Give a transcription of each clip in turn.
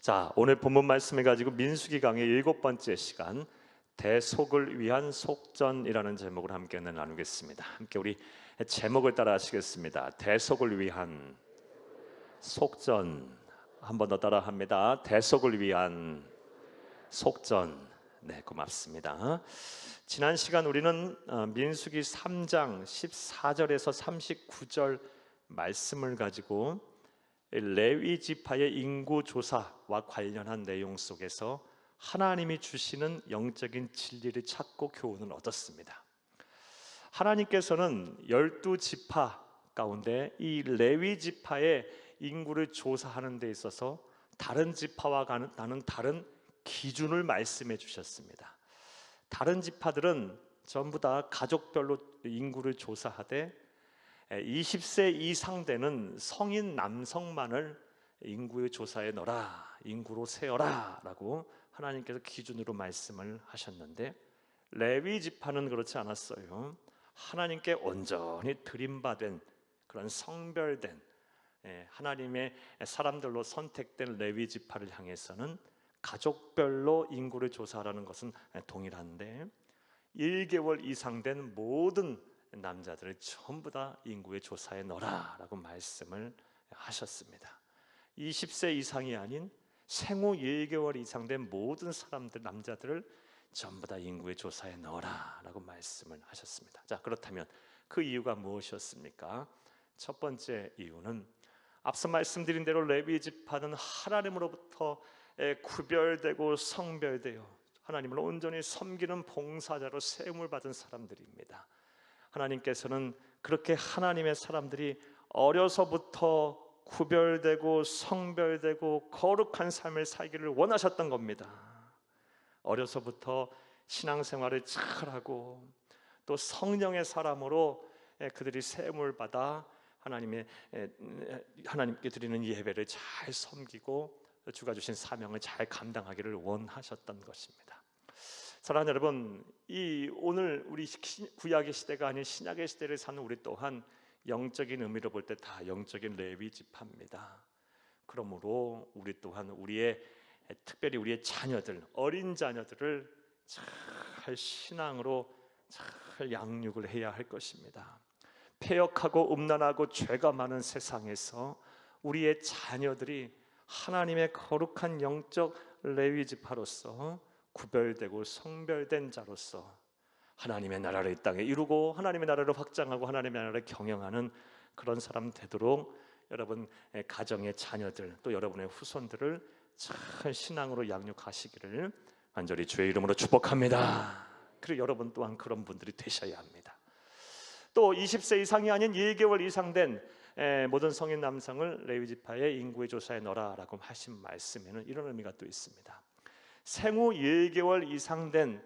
자, 오늘 본문 말씀을 가지고 민수기 강의 7번째 시간 대속을 위한 속전이라는 제목을 함께 나누겠습니다. 함께 우리 제목을 따라 하시겠습니다. 대속을 위한 속전. 한 번 더 따라 합니다. 대속을 위한 속전. 네, 고맙습니다. 지난 시간 우리는 민수기 3장 14절에서 39절 말씀을 가지고 레위 지파의 인구 조사와 관련한 내용 속에서 하나님이 주시는 영적인 진리를 찾고 교훈을 얻었습니다. 하나님께서는 12지파 가운데 이 레위 지파의 인구를 조사하는 데 있어서 다른 지파와 나는 다른 기준을 말씀해 주셨습니다. 다른 지파들은 전부 다 가족별로 인구를 조사하되 20세 이상 되는 성인 남성만을 인구의 조사에 넣어라, 인구로 세어라 라고 하나님께서 기준으로 말씀을 하셨는데, 레위 지파는 그렇지 않았어요. 하나님께 온전히 드림받은 그런 성별된 하나님의 사람들로 선택된 레위 지파를 향해서는 가족별로 인구를 조사하라는 것은 동일한데, 1개월 이상 된 모든 남자들을 전부 다 인구의 조사에 넣어라 라고 말씀을 하셨습니다. 20세 이상이 아닌 생후 1개월 이상 된 모든 사람들, 남자들을 전부 다 인구의 조사에 넣어라 라고 말씀을 하셨습니다. 자, 그렇다면 그 이유가 무엇이었습니까? 첫 번째 이유는 앞서 말씀드린 대로 레위 지파는 하나님으로부터 구별되고 성별되어 하나님을 온전히 섬기는 봉사자로 세움을 받은 사람들입니다. 하나님께서는 그렇게 하나님의 사람들이 어려서부터 구별되고 성별되고 거룩한 삶을 살기를 원하셨던 겁니다. 어려서부터 신앙생활을 잘하고 또 성령의 사람으로 그들이 세움을 받아 하나님께 드리는 예배를 잘 섬기고 주가 주신 사명을 잘 감당하기를 원하셨던 것입니다. 사랑하는 여러분, 오늘 우리 구약의 시대가 아닌 신약의 시대를 사는 우리 또한 영적인 의미로 볼 때 다 영적인 레위 지파입니다. 그러므로 우리 또한 특별히 우리의 자녀들, 어린 자녀들을 잘 신앙으로 잘 양육을 해야 할 것입니다. 패역하고 음란하고 죄가 많은 세상에서 우리의 자녀들이 하나님의 거룩한 영적 레위 지파로서 구별되고 성별된 자로서 하나님의 나라를 이 땅에 이루고 하나님의 나라를 확장하고 하나님의 나라를 경영하는 그런 사람 되도록 여러분 가정의 자녀들 또 여러분의 후손들을 잘 신앙으로 양육하시기를 간절히 주의 이름으로 축복합니다. 그리고 여러분 또한 그런 분들이 되셔야 합니다. 또 20세 이상이 아닌 1개월 이상 된 모든 성인 남성을 레위 지파의 인구의 조사에 넣어라라고 하신 말씀에는 이런 의미가 또 있습니다. 생후 1개월 이상 된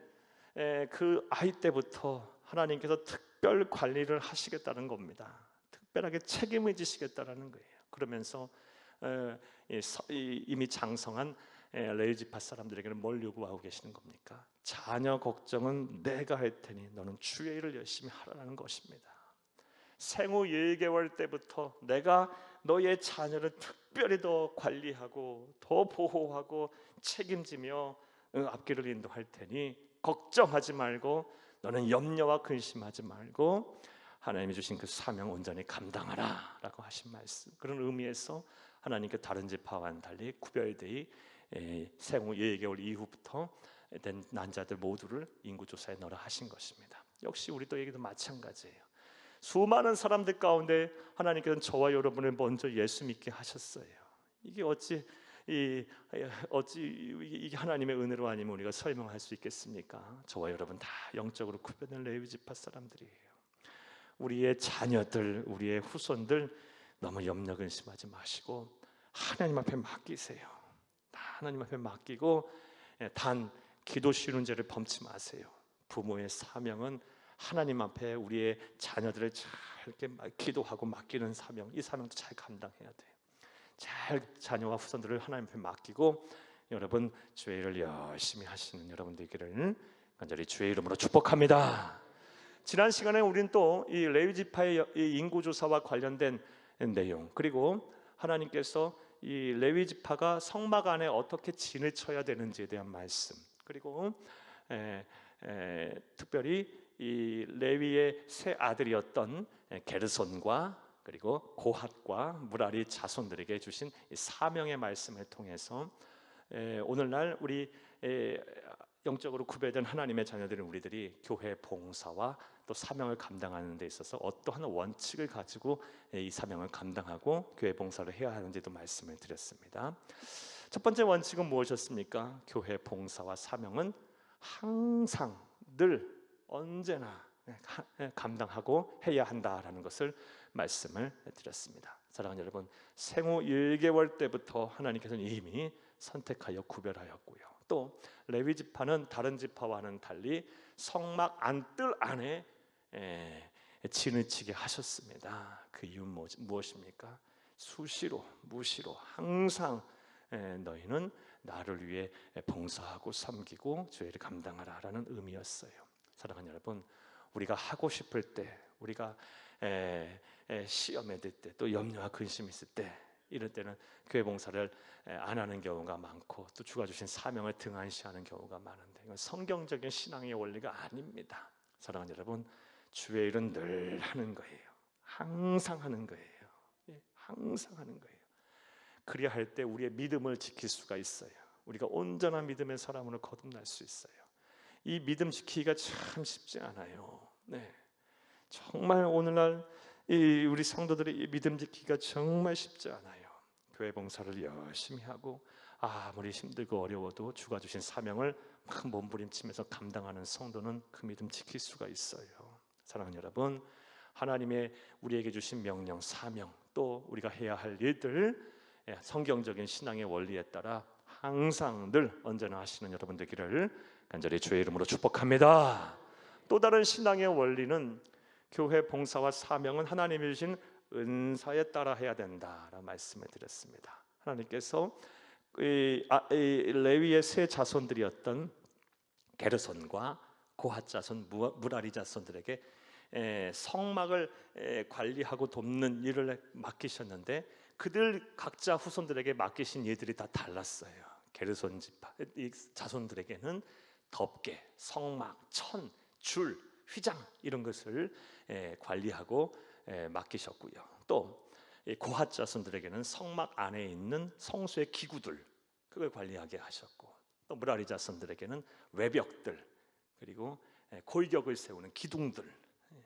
그 아이 때부터 하나님께서 특별 관리를 하시겠다는 겁니다. 특별하게 책임을 지시겠다는 거예요. 그러면서 이미 장성한 레위 지파 사람들에게는 뭘 요구하고 계시는 겁니까? 자녀 걱정은 내가 할 테니 너는 주의 일을 열심히 하라는 것입니다. 생후 1개월 때부터 내가 너의 자녀를 특별히 더 관리하고 더 보호하고 책임지며 앞길을 인도할 테니 걱정하지 말고 너는 염려와 근심하지 말고 하나님이 주신 그 사명 온전히 감당하라 라고 하신 말씀, 그런 의미에서 하나님께 다른 지파와는 달리 구별되이 생후 1개월 이후부터 된 난자들 모두를 인구조사에 넣으라 하신 것입니다. 역시 우리 또에게도 마찬가지예요. 수많은 사람들 가운데 하나님께서는 저와 여러분을 먼저 예수 믿게 하셨어요. 이게 어찌 이게 하나님의 은혜로 아니면 우리가 설명할 수 있겠습니까? 저와 여러분 다 영적으로 구별된 레위 지파 사람들이에요. 우리의 자녀들, 우리의 후손들 너무 염려 근심하지 마시고 하나님 앞에 맡기세요. 하나님 앞에 맡기고 단 기도 쉬는 죄를 범치 마세요. 부모의 사명은 하나님 앞에 우리의 자녀들을 잘 이렇게 기도하고 맡기는 사명, 이 사명도 잘 감당해야 돼요. 잘 자녀와 후손들을 하나님 앞에 맡기고 여러분 주의 일을 열심히 하시는 여러분 되기를 간절히 주의 이름으로 축복합니다. 지난 시간에 우리는 또 이 레위 지파의 인구 조사와 관련된 내용, 그리고 하나님께서 이 레위 지파가 성막 안에 어떻게 진을 쳐야 되는지에 대한 말씀, 그리고 특별히 이 레위의 세 아들이었던 게르손과 그리고 고핫과 무라리 자손들에게 주신 이 사명의 말씀을 통해서 오늘날 우리 영적으로 구별된 하나님의 자녀들인 우리들이 교회 봉사와 또 사명을 감당하는 데 있어서 어떠한 원칙을 가지고 이 사명을 감당하고 교회 봉사를 해야 하는지도 말씀을 드렸습니다. 첫 번째 원칙은 무엇이었습니까? 교회 봉사와 사명은 항상 늘 언제나 감당하고 해야 한다라는 것을 말씀을 드렸습니다. 사랑하는 여러분, 생후 1개월 때부터 하나님께서는 이미 선택하여 구별하였고요. 또 레위 지파는 다른 지파와는 달리 성막 안뜰 안에 진을 치게 하셨습니다. 그 이유는 무엇입니까? 수시로 무시로 항상 너희는 나를 위해 봉사하고 섬기고 죄를 감당하라라는 의미였어요. 사랑하는 여러분, 우리가 하고 싶을 때, 우리가 시험에 들 때, 또 염려와 근심이 있을 때, 이럴 때는 교회 봉사를 안 하는 경우가 많고 또 주가 주신 사명을 등한시하는 경우가 많은데, 이건 성경적인 신앙의 원리가 아닙니다. 사랑하는 여러분, 주의 일은 늘 하는 거예요. 항상 하는 거예요. 항상 하는 거예요. 그리야 할 때 우리의 믿음을 지킬 수가 있어요. 우리가 온전한 믿음의 사람으로 거듭날 수 있어요. 이 믿음 지키기가 참 쉽지 않아요. 정말 오늘날 우리 성도들의 믿음 지키기가 정말 쉽지 않아요. 교회 봉사를 열심히 하고 아무리 힘들고 어려워도 주가 주신 사명을 막 몸부림치면서 감당하는 성도는 그 믿음 지킬 수가 있어요. 사랑하는 여러분, 하나님의 우리에게 주신 명령, 사명, 또 우리가 해야 할 일들, 성경적인 신앙의 원리에 따라 항상 늘 언제나 하시는 여러분 되기를 간절히 주의 이름으로 축복합니다. 또 다른 신앙의 원리는 교회 봉사와 사명은 하나님이 주신 은사에 따라 해야 된다라는 말씀을 드렸습니다. 하나님께서 레위의 세 자손들이었던 게르손과 고핫 자손, 무라리 자손들에게 성막을 관리하고 돕는 일을 맡기셨는데, 그들 각자 후손들에게 맡기신 일들이 다 달랐어요. 게르손 지파 자손들에게는 덮개, 성막, 천, 줄, 휘장 이런 것을 관리하고 맡기셨고요. 또 고핫 자손들에게는 성막 안에 있는 성소의 기구들, 그걸 관리하게 하셨고, 또 무라리 자손들에게는 외벽들, 그리고 골격을 세우는 기둥들,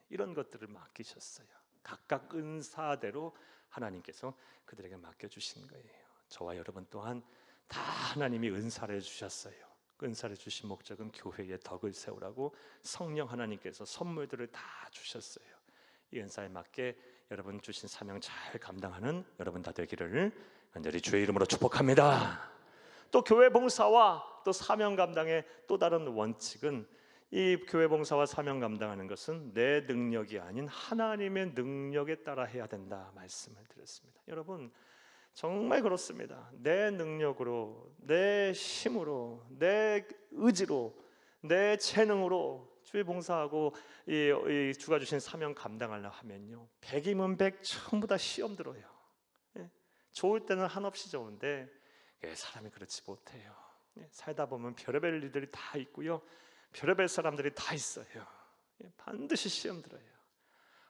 이런 것들을 맡기셨어요. 각각 은사대로 하나님께서 그들에게 맡겨주신 거예요. 저와 여러분 또한 다 하나님이 은사를 주셨어요. 은사를 주신 목적은 교회의 덕을 세우라고 성령 하나님께서 선물들을 다 주셨어요. 이 은사에 맞게 여러분 주신 사명 잘 감당하는 여러분 다 되기를 간절히 주의 이름으로 축복합니다. 또 교회 봉사와 또 사명 감당의 또 다른 원칙은, 이 교회 봉사와 사명 감당하는 것은 내 능력이 아닌 하나님의 능력에 따라 해야 된다 말씀을 드렸습니다. 여러분, 정말 그렇습니다. 내 능력으로, 내 힘으로, 내 의지로, 내 재능으로 주의 봉사하고 이 주가 주신 사명 감당하려 하면요, 100이면 100 전부 다 시험 들어요. 좋을 때는 한없이 좋은데 사람이 그렇지 못해요. 살다 보면 별의별 일들이 다 있고요, 별의별 사람들이 다 있어요. 반드시 시험 들어요.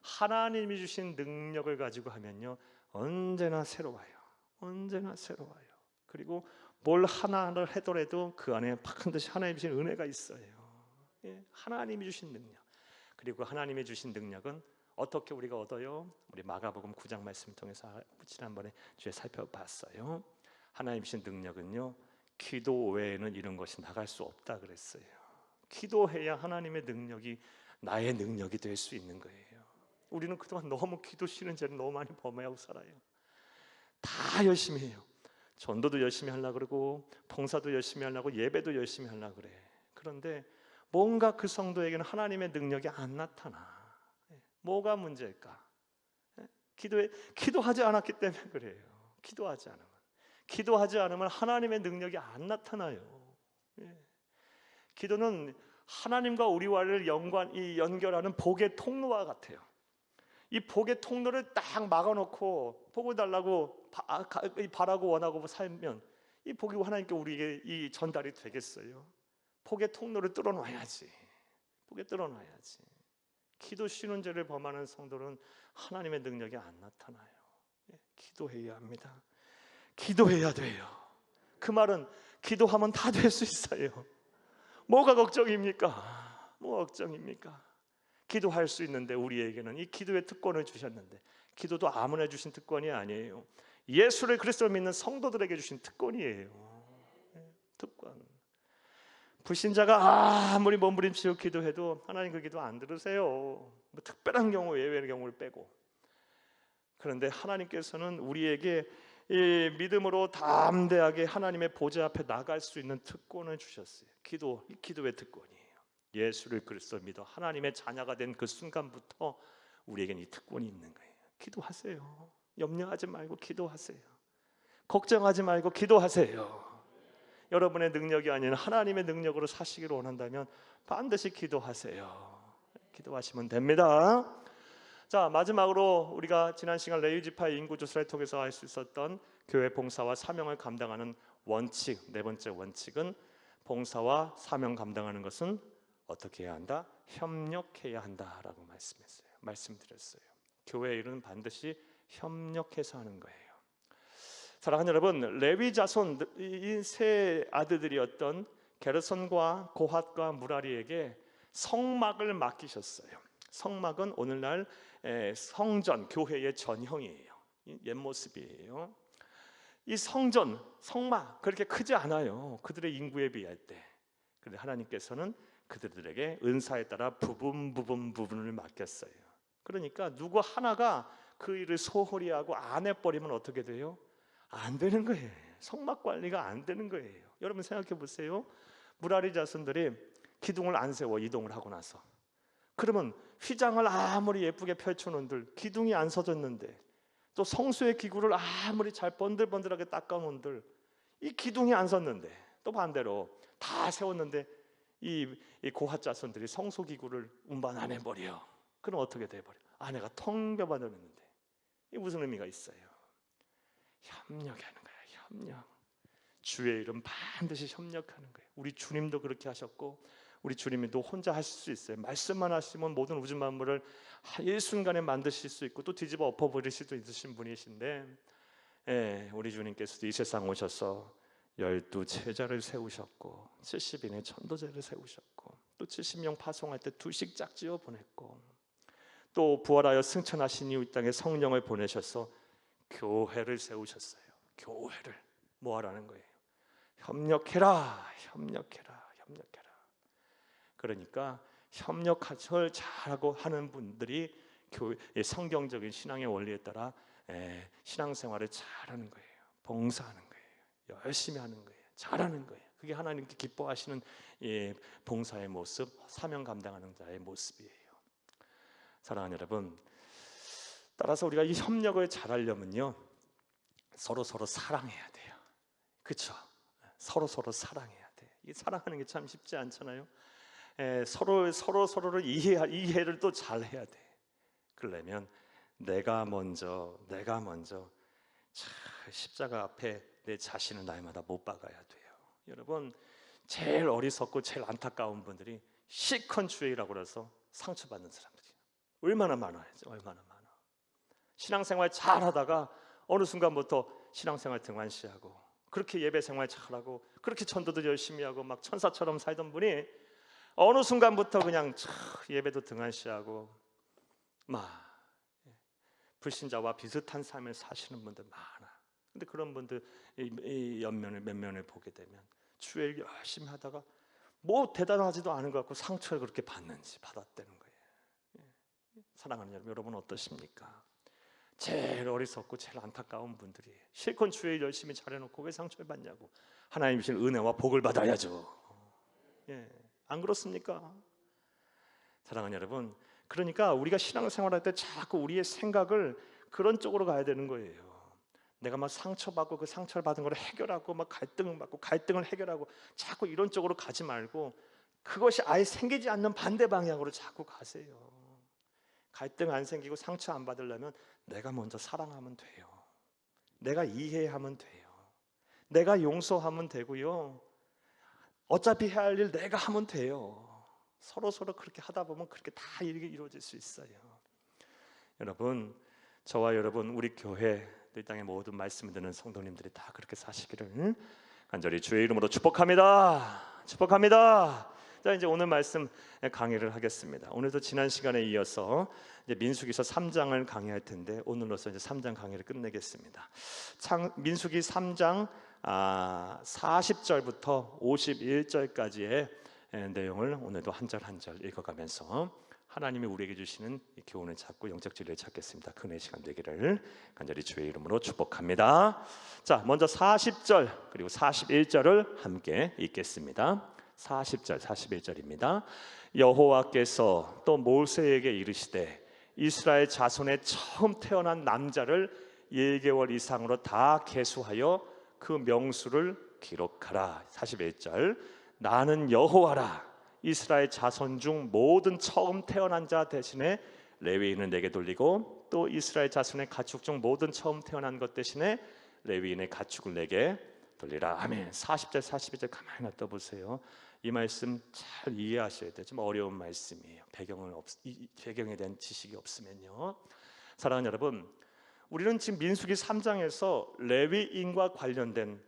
하나님이 주신 능력을 가지고 하면요, 언제나 새로워요. 언제나 새로워요. 그리고 뭘 하나를 하더라도 그 안에 반드시 하나님이 주신 은혜가 있어요. 하나님이 주신 능력. 그리고 하나님이 주신 능력은 어떻게 우리가 얻어요? 우리 마가복음 9장 말씀을 통해서 지난번에 주에 살펴봤어요. 하나님 주신 능력은요, 기도 외에는 이런 것이 나갈 수 없다 그랬어요. 기도해야 하나님의 능력이 나의 능력이 될 수 있는 거예요. 우리는 그동안 너무 기도 싫은 죄를 너무 많이 범하고 살아요. 다 열심히 해요. 전도도 열심히 하려고 그러고, 봉사도 열심히 하려고, 예배도 열심히 하려고 그래. 그런데 뭔가 그 성도에게는 하나님의 능력이 안 나타나. 뭐가 문제일까? 기도하지 않았기 때문에 그래요. 기도하지 않으면 하나님의 능력이 안 나타나요. 기도는 하나님과 우리와를 연결하는 복의 통로와 같아요. 이 복의 통로를 딱 막아놓고 복을 달라고 바라고 원하고 살면 이 복이 하나님께 우리에게 이 전달이 되겠어요? 복의 통로를 뚫어놔야지. 복에 뚫어놔야지. 기도 쉬는 죄를 범하는 성도는 하나님의 능력이 안 나타나요. 기도해야 합니다. 기도해야 돼요. 그 말은 기도하면 다 될 수 있어요. 뭐가 걱정입니까? 뭐가 걱정입니까? 기도할 수 있는데 우리에게는 이 기도의 특권을 주셨는데, 기도도 아무나 주신 특권이 아니에요. 예수를 그리스도를 믿는 성도들에게 주신 특권이에요. 특권. 불신자가 아무리 몸부림치고 기도해도 하나님 그 기도 안 들으세요. 뭐 특별한 경우, 예외의 경우를 빼고. 그런데 하나님께서는 우리에게 이 믿음으로 담대하게 하나님의 보좌 앞에 나갈 수 있는 특권을 주셨어요. 이 기도의 특권이에요. 예수를 그리스도 믿어 하나님의 자녀가 된 그 순간부터 우리에겐 이 특권이 있는 거예요. 기도하세요. 염려하지 말고 기도하세요. 걱정하지 말고 기도하세요. 여러분의 능력이 아닌 하나님의 능력으로 사시기를 원한다면 반드시 기도하세요. 기도하시면 됩니다. 자, 마지막으로 우리가 지난 시간 레위지파의 인구조사를 통해서 알 수 있었던 교회 봉사와 사명을 감당하는 원칙, 네 번째 원칙은 봉사와 사명 감당하는 것은 어떻게 해야 한다? 협력해야 한다라고 말씀드렸어요. 교회 일은 반드시 협력해서 하는 거예요. 사랑하는 여러분, 레위 자손 이 세 아들들이었던 게르손과 고핫과 무라리에게 성막을 맡기셨어요. 성막은 오늘날 성전, 교회의 전형이에요. 옛 모습이에요. 이 성막 그렇게 크지 않아요. 그들의 인구에 비할 때. 그런데 하나님께서는 그들에게 은사에 따라 부분을 맡겼어요. 그러니까 누구 하나가 그 일을 소홀히 하고 안 해버리면 어떻게 돼요? 안 되는 거예요. 성막 관리가 안 되는 거예요. 여러분 생각해 보세요. 무라리 자손들이 기둥을 안 세워 이동을 하고 나서, 그러면 휘장을 아무리 예쁘게 펼쳐놓은들 기둥이 안 서졌는데, 또 성수의 기구를 아무리 잘 번들번들하게 닦아놓은들 이 기둥이 안 섰는데, 또 반대로 다 세웠는데 이 고핫 자손들이 성소 기구를 운반 안 해버려. 그럼 어떻게 돼버려? 아내가 텅 비어버렸는데. 이게 무슨 의미가 있어요? 협력하는 거예요. 협력. 주의 이름 반드시 협력하는 거예요. 우리 주님도 그렇게 하셨고 우리 주님도 혼자 하실 수 있어요. 말씀만 하시면 모든 우주 만물을 일순간에 만드실 수 있고 또 뒤집어 엎어버릴 수도 있으신 분이신데, 우리 주님께서도 이 세상 오셔서 12 제자를 세우셨고 70인의 전도자를 세우셨고 또 70명 파송할 때 2씩 짝지어 보냈고, 또 부활하여 승천하신 이후 이 땅에 성령을 보내셔서 교회를 세우셨어요. 교회를 뭐 하라는 거예요? 협력해라. 그러니까 협력을 잘하고 하는 분들이 성경적인 신앙의 원리에 따라 신앙생활을 잘하는 거예요. 봉사하는 거예요. 열심히 하는 거예요. 잘하는 거예요. 그게 하나님께 기뻐하시는 봉사의 모습, 사명 감당하는 자의 모습이에요. 사랑하는 여러분, 따라서 우리가 이 협력을 잘하려면요, 서로 사랑해야 돼요. 그렇죠? 서로 사랑해야 돼. 이 사랑하는 게 참 쉽지 않잖아요. 서로를 이해를 또 잘해야 돼. 그러려면 내가 먼저 십자가 앞에 내 자신을 날마다 못 박아야 돼요. 여러분, 제일 어리석고 제일 안타까운 분들이 시컨 주의라고 그래서 상처받는 사람들이 얼마나 많아요. 얼마나 많아. 신앙생활 잘하다가 어느 순간부터 신앙생활 등한시하고, 그렇게 예배생활 잘하고 그렇게 전도도 열심히 하고 막 천사처럼 살던 분이 어느 순간부터 그냥 예배도 등한시하고 막 불신자와 비슷한 삶을 사시는 분들 많아. 근데 그런 분들 몇 면을 보게 되면 주일 열심히 하다가 뭐 대단하지도 않은 것 같고 상처를 그렇게 받았다는 거예요. 사랑하는 여러분 어떠십니까? 제일 어리석고 제일 안타까운 분들이 실컷 주일 열심히 잘해놓고 왜 상처를 받냐고. 하나님 주신 은혜와 복을 받아야죠. 안 그렇습니까? 사랑하는 여러분, 그러니까 우리가 신앙생활할 때 자꾸 우리의 생각을 그런 쪽으로 가야 되는 거예요. 내가 막 상처받고 그 상처를 받은 걸 해결하고 막 갈등을 받고 갈등을 해결하고 자꾸 이런 쪽으로 가지 말고 그것이 아예 생기지 않는 반대 방향으로 자꾸 가세요. 갈등 안 생기고 상처 안 받으려면 내가 먼저 사랑하면 돼요. 내가 이해하면 돼요. 내가 용서하면 되고요. 어차피 해야 할 일 내가 하면 돼요. 서로 그렇게 하다 보면 그렇게 다 일이 이루어질 수 있어요. 여러분, 저와 여러분, 우리 교회 이 땅의 모든 말씀을 듣는 성도님들이 다 그렇게 사시기를 간절히 주의 이름으로 축복합니다. 축복합니다. 자, 이제 오늘 말씀 강의를 하겠습니다. 오늘도 지난 시간에 이어서 이제 민수기서 3장을 강의할 텐데 오늘로서 이제 3장 강의를 끝내겠습니다. 민수기 3장 40절부터 51절까지의 내용을 오늘도 한 절 한 절 읽어가면서 하나님이 우리에게 주시는 교훈을 찾고 영적 진리를 찾겠습니다. 큰의 시간 되기를 간절히 주의 이름으로 축복합니다. 자, 먼저 40절 그리고 41절을 함께 읽겠습니다. 40절 41절입니다. 여호와께서 또 모세에게 이르시되 이스라엘 자손의 처음 태어난 남자를 1개월 이상으로 다 계수하여 그 명수를 기록하라. 41절 나는 여호와라. 이스라엘 자손 중 모든 처음 태어난 자 대신에 레위인은 내게 돌리고 또 이스라엘 자손의 가축 중 모든 처음 태어난 것 대신에 레위인의 가축을 내게 돌리라. 아멘. 40절 41절 가만히 놔둬 보세요. 이 말씀 잘 이해하셔야 돼요. 좀 어려운 말씀이에요. 배경에 대한 지식이 없으면요. 사랑하는 여러분, 우리는 지금 민수기 3장에서 레위인과 관련된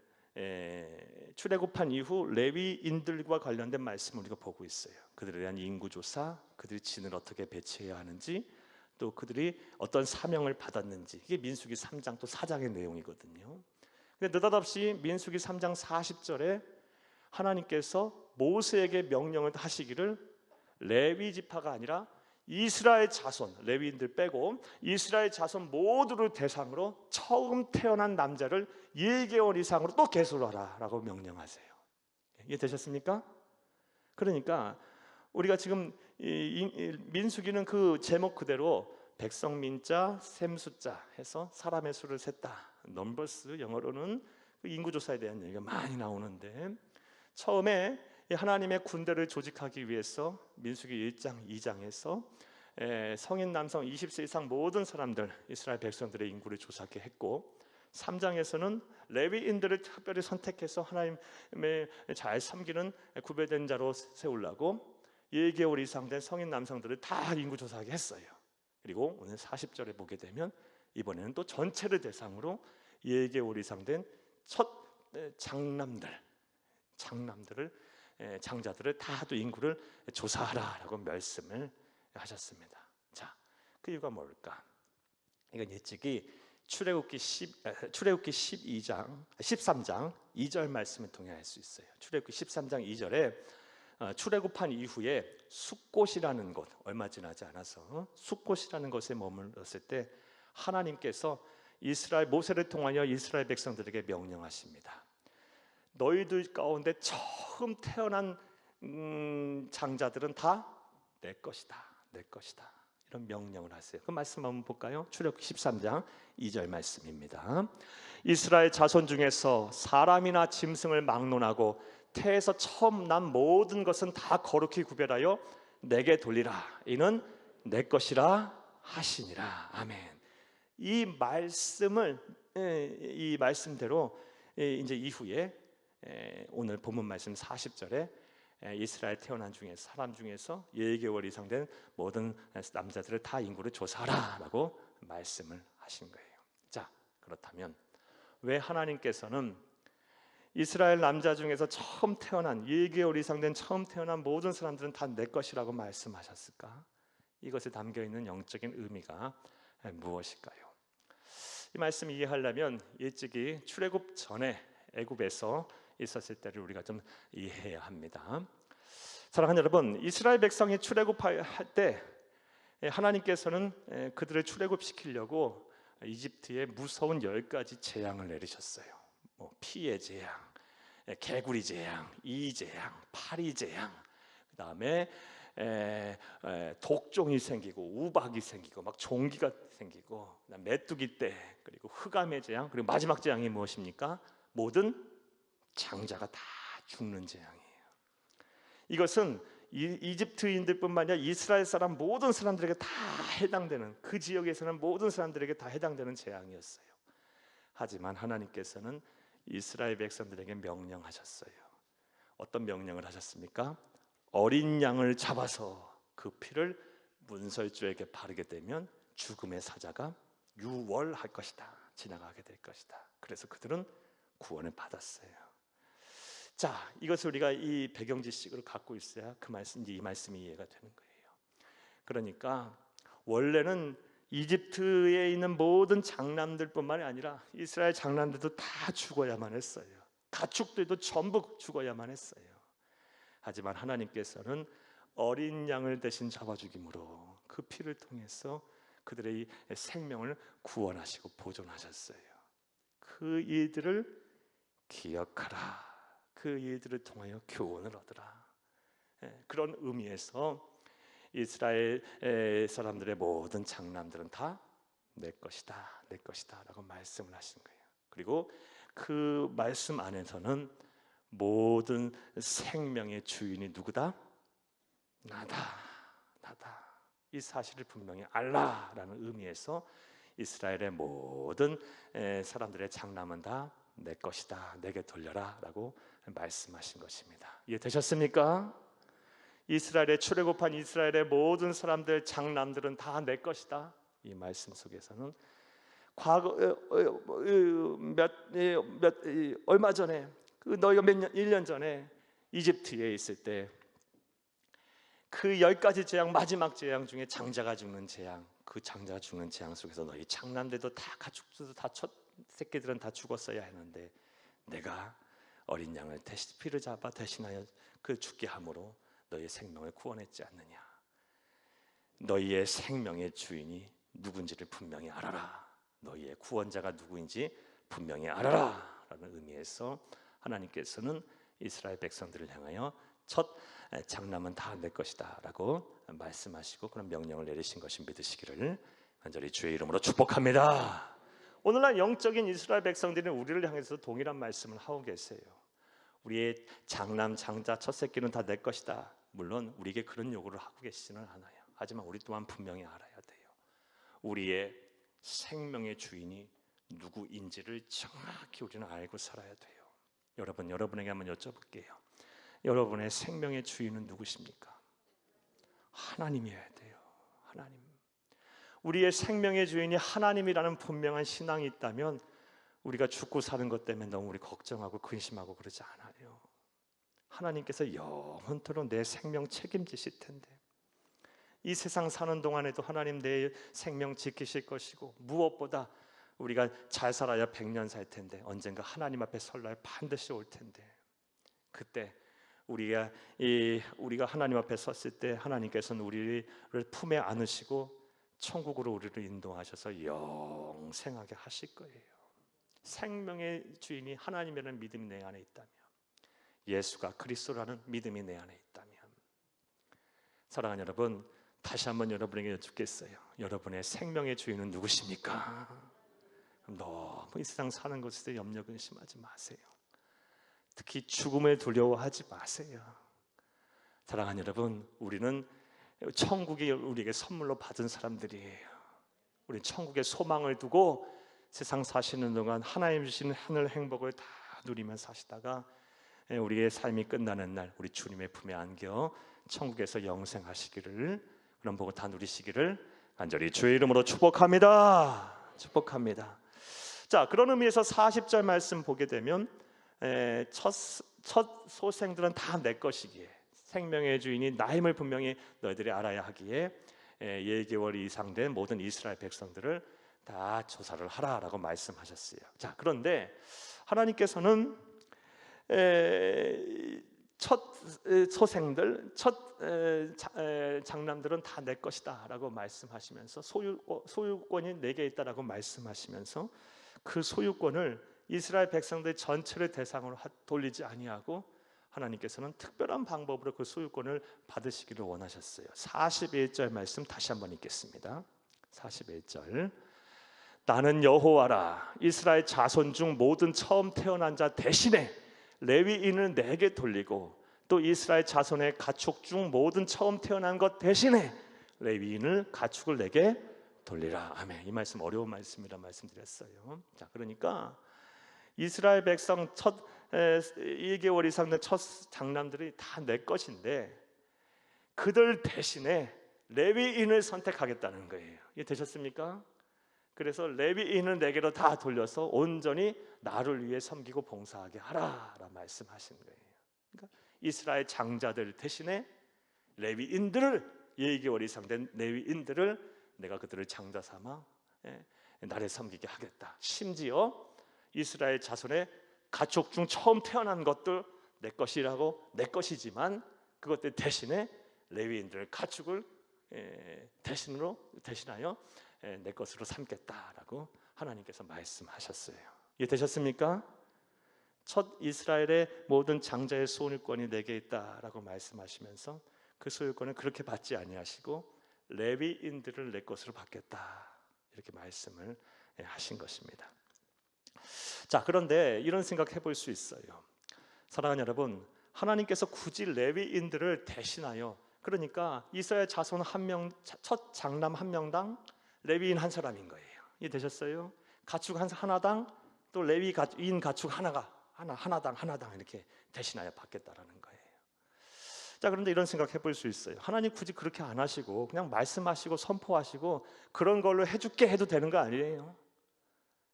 출애굽한 이후 레위인들과 관련된 말씀을 우리가 보고 있어요. 그들에 대한 인구조사, 그들이 진을 어떻게 배치해야 하는지, 또 그들이 어떤 사명을 받았는지, 이게 민수기 3장 또 4장의 내용이거든요. 근데 느닷없이 민수기 3장 40절에 하나님께서 모세에게 명령을 하시기를 레위 지파가 아니라 이스라엘 자손, 레위인들 빼고 이스라엘 자손 모두를 대상으로 처음 태어난 남자를 1개월 이상으로 또 계수하라 라고 명령하세요. 이해되셨습니까? 그러니까 우리가 지금 민수기는 그 제목 그대로 백성민자, 셈숫자 해서 사람의 수를 셌다. 넘버스, 영어로는 인구조사에 대한 얘기가 많이 나오는데, 처음에 하나님의 군대를 조직하기 위해서 민수기 1장, 2장에서 성인 남성 20세 이상 모든 사람들, 이스라엘 백성들의 인구를 조사하게 했고, 3장에서는 레위인들을 특별히 선택해서 하나님의 잘 섬기는 구별된 자로 세우려고 1개월 이상 된 성인 남성들을 다 인구 조사하게 했어요. 그리고 오늘 40절에 보게 되면 이번에는 또 전체를 대상으로 1개월 이상 된 첫 장자들을 다 또 인구를 조사하라라고 말씀을 하셨습니다. 자, 그 이유가 뭘까? 이건 예측이 출애굽기 13장 2절 말씀을 통해 알 수 있어요. 출애굽기 13장 2절에 출애굽한 이후에 숫곳이라는 곳, 얼마 지나지 않아서 숫곳이라는 곳에 머물렀을 때 하나님께서 모세를 통하여 이스라엘 백성들에게 명령하십니다. 너희들 가운데 처음 태어난 장자들은 다 내 것이다, 내 것이다, 이런 명령을 하세요. 그 말씀 한번 볼까요? 출애굽기 13장 2절 말씀입니다. 이스라엘 자손 중에서 사람이나 짐승을 막론하고 태에서 처음 난 모든 것은 다 거룩히 구별하여 내게 돌리라. 이는 내 것이라 하시니라. 아멘. 이 말씀대로 이제 이후에 오늘 본문 말씀 40절에 이스라엘 태어난 중에서 사람 중에서 1개월 이상 된 모든 남자들을 다 인구를 조사하라라고 말씀을 하신 거예요. 자, 그렇다면 왜 하나님께서는 이스라엘 남자 중에서 처음 태어난 1개월 이상 된 처음 태어난 모든 사람들은 다 내 것이라고 말씀하셨을까? 이것에 담겨 있는 영적인 의미가 무엇일까요? 이 말씀 이해하려면 일찍이 출애굽 전에 애굽에서 있었을 때를 우리가 좀 이해해야 합니다. 사랑하는 여러분, 이스라엘 백성이 출애굽할 때 하나님께서는 그들을 출애굽시키려고 이집트에 무서운 10가지 재앙을 내리셨어요. 피의 재앙, 개구리 재앙, 이 재앙, 파리 재앙, 그다음에 독종이 생기고 우박이 생기고 막 종기가 생기고 메뚜기 떼, 그리고 흑암의 재앙, 그리고 마지막 재앙이 무엇입니까? 모든 장자가 다 죽는 재앙이에요. 이것은 이집트인들뿐만 아니라 이스라엘 사람 모든 사람들에게 다 해당되는, 그 지역에서는 모든 사람들에게 다 해당되는 재앙이었어요. 하지만 하나님께서는 이스라엘 백성들에게 명령하셨어요. 어떤 명령을 하셨습니까? 어린 양을 잡아서 그 피를 문설주에게 바르게 되면 죽음의 사자가 유월할 것이다, 지나가게 될 것이다. 그래서 그들은 구원을 받았어요. 자, 이것을 우리가 이 배경 지식을 갖고 있어야 이 말씀이 이해가 되는 거예요. 그러니까 원래는 이집트에 있는 모든 장남들뿐만이 아니라 이스라엘 장남들도 다 죽어야만 했어요. 가축들도 전부 죽어야만 했어요. 하지만 하나님께서는 어린 양을 대신 잡아 죽임으로 그 피를 통해서 그들의 생명을 구원하시고 보존하셨어요. 그 일들을 기억하라. 그 일들을 통하여 교훈을 얻으라. 그런 의미에서 이스라엘 사람들의 모든 장남들은 다 내 것이다, 내 것이다 라고 말씀을 하신 거예요. 그리고 그 말씀 안에서는 모든 생명의 주인이 누구다? 나다, 나다. 이 사실을 분명히 알라라는 의미에서 이스라엘의 모든 사람들의 장남은 다 내 것이다, 내게 돌려라 라고 말씀하신 것입니다. 이해되셨습니까? 이스라엘의 출애굽한 이스라엘의 모든 사람들 장남들은 다 내 것이다. 이 말씀 속에서는 과거 얼마 전에 너희가 1년 전에 이집트에 있을 때 그 10가지 재앙, 마지막 재앙 중에 장자가 죽는 재앙, 그 장자가 죽는 재앙 속에서 너희 장남들도 다 가축들도 다 첫 새끼들은 다 죽었어야 했는데 내가 어린 양을 피를 잡아 대신하여 그 죽게 함으로 너희의 생명을 구원했지 않느냐. 너희의 생명의 주인이 누군지를 분명히 알아라. 너희의 구원자가 누구인지 분명히 알아라 라는 의미에서 하나님께서는 이스라엘 백성들을 향하여 첫 장남은 다 내 것이다 라고 말씀하시고 그런 명령을 내리신 것을 믿으시기를 간절히 주의 이름으로 축복합니다. 오늘날 영적인 이스라엘 백성들은 우리를 향해서 동일한 말씀을 하고 계세요. 우리의 장남, 장자, 첫 새끼는 다 내 것이다. 물론 우리에게 그런 요구를 하고 계시지는 않아요. 하지만 우리 또한 분명히 알아야 돼요. 우리의 생명의 주인이 누구인지를 정확히 우리는 알고 살아야 돼요. 여러분에게 한번 여쭤볼게요. 여러분의 생명의 주인은 누구십니까? 하나님이어야 돼요. 하나님. 우리의 생명의 주인이 하나님이라는 분명한 신앙이 있다면 우리가 죽고 사는 것 때문에 너무 우리 걱정하고 근심하고 그러지 않아요. 하나님께서 영원토록 내 생명 책임지실 텐데 이 세상 사는 동안에도 하나님 내 생명 지키실 것이고 무엇보다 우리가 잘 살아야 100년 살 텐데 언젠가 하나님 앞에 설 날 반드시 올 텐데 그때 우리가 하나님 앞에 섰을 때 하나님께서는 우리를 품에 안으시고 천국으로 우리를 인도하셔서 영생하게 하실 거예요. 생명의 주인이 하나님이라는 믿음이 내 안에 있다면, 예수가 그리스도라는 믿음이 내 안에 있다면, 사랑하는 여러분, 다시 한번 여러분에게 여쭙겠어요. 여러분의 생명의 주인은 누구십니까? 너무 이 세상 사는 것에 염려 근심하지 마세요. 특히 죽음을 두려워하지 마세요. 사랑하는 여러분, 우리는 천국이 우리에게 선물로 받은 사람들이에요. 우리는 천국의 소망을 두고 세상 사시는 동안 하나님 주시는 하늘 행복을 다 누리며 사시다가 우리의 삶이 끝나는 날 우리 주님의 품에 안겨 천국에서 영생하시기를, 그런 복을 다 누리시기를 간절히 주의 이름으로 축복합니다. 축복합니다. 자, 그런 의미에서 40절 말씀 보게 되면 첫 소생들은 다 내 것이기에 생명의 주인이 나임을 분명히 너희들이 알아야 하기에 예개월 이상 된 모든 이스라엘 백성들을 다 조사를 하라라고 말씀하셨어요. 자, 그런데 하나님께서는 첫 소생들, 첫 장남들은 다 내 것이다라고 말씀하시면서 소유권이 내게 있다라고 말씀하시면서 그 소유권을 이스라엘 백성들 전체를 대상으로 돌리지 아니하고 하나님께서는 특별한 방법으로 그 소유권을 받으시기를 원하셨어요. 41절 말씀 다시 한번 읽겠습니다. 41절. 나는 여호와라. 이스라엘 자손 중 모든 처음 태어난 자 대신에 레위인을 내게 돌리고 또 이스라엘 자손의 가축 중 모든 처음 태어난 것 대신에 레위인을 가축을 내게 돌리라. 아멘. 이 말씀 어려운 말씀이라 말씀드렸어요. 자, 그러니까 이스라엘 백성 첫 1개월 이상 된 첫 장남들이 다 내 것인데 그들 대신에 레위인을 선택하겠다는 거예요. 이해 되셨습니까? 그래서 레위인을 내게로 다 돌려서 온전히 나를 위해 섬기고 봉사하게 하라라 말씀하신 거예요. 그러니까 이스라엘 장자들 대신에 레위인들을 2개월 이상 된 레위인들을 내가 그들을 장자 삼아 나를 섬기게 하겠다. 심지어 이스라엘 자손의 가축 중 처음 태어난 것도 내 것이라고 내 것이지만 그것들 대신에 레위인들 가축을 대신하여 내 것으로 삼겠다라고 하나님께서 말씀하셨어요. 이해되셨습니까? 첫 이스라엘의 모든 장자의 소유권이 내게 있다라고 말씀하시면서 그 소유권을 그렇게 받지 아니하시고 레위인들을 내 것으로 받겠다 이렇게 말씀을 하신 것입니다. 자, 그런데 이런 생각해 볼 수 있어요. 사랑하는 여러분, 하나님께서 굳이 레위인들을 대신하여, 그러니까 이스라엘 자손 한 명, 첫 장남 한 명당 레위인 한 사람인 거예요. 이해되셨어요? 가축 하나당 또 레위인 가축 하나당 이렇게 대신하여 받겠다라는 거예요. 자, 그런데 이런 생각해 볼 수 있어요. 하나님 굳이 그렇게 안 하시고 그냥 말씀하시고 선포하시고 그런 걸로 해줄게 해도 되는 거 아니에요?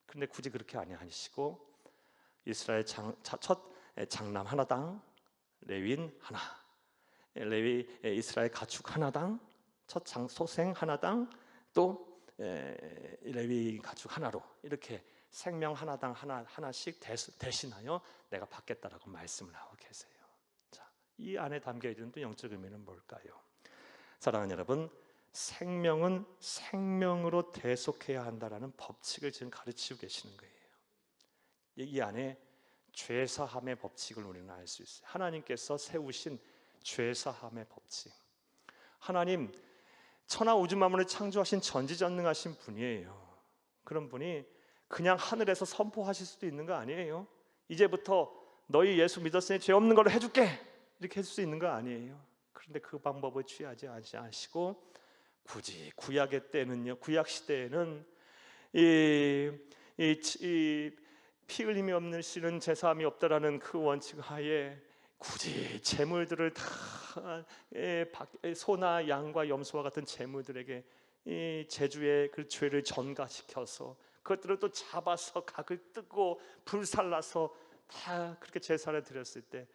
그런데 굳이 그렇게 안 하시고 이스라엘 첫 장남 하나당 레위인 하나, 이스라엘 가축 하나당 첫 소생 하나당 또 레위 가축 하나로 이렇게 생명 하나당 하나씩 대신하여 내가 받겠다라고 말씀을 하고 계세요. 자, 이 안에 담겨 있는 또 영적 의미는 뭘까요? 사랑하는 여러분, 생명은 생명으로 대속해야 한다라는 법칙을 지금 가르치고 계시는 거예요. 이 안에 죄사함의 법칙을 우리는 알 수 있어요. 하나님께서 세우신 죄사함의 법칙. 하나님 천하 우주 만물을 창조하신 전지전능하신 분이에요. 그런 분이 그냥 하늘에서 선포하실 수도 있는 거 아니에요. 이제부터 너희 예수 믿었으니 죄 없는 걸로 해줄게 이렇게 해줄 수 있는 거 아니에요. 그런데 그 방법을 취하지 않으시고 굳이 구약의 때는요, 구약 시대에는 피 흘림이 없는 씨는 제사함이 없다라는 그 원칙 하에 굳이 제물들을 다 소나 양과 염소와 같은 제물들에게 이 제주의 그 죄를 전가시켜서 그것들을 또 잡아서 각을 뜨고 불살라서 다 그렇게 제사를 드렸을 때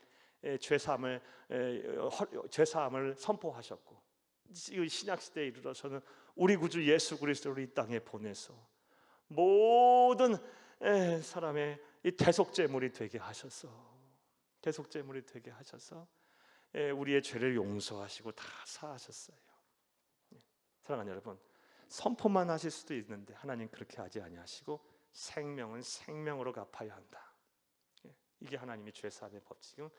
죄사함을 선포하셨고, 신약 시대에 이르러서는 우리 구주 예수 그리스도를 이 땅에 보내서 모든 사람의 이 대속제물이 되게 하셔서 우리의 죄를 용서하시고 다 사하셨어요. 사랑하는 여러분, 선포만 하실 수도 있는데 하나님 그렇게 하지 아니하시고 생명은 생명으로 갚아야 한다. 이게 하나님의 죄사함의 법칙은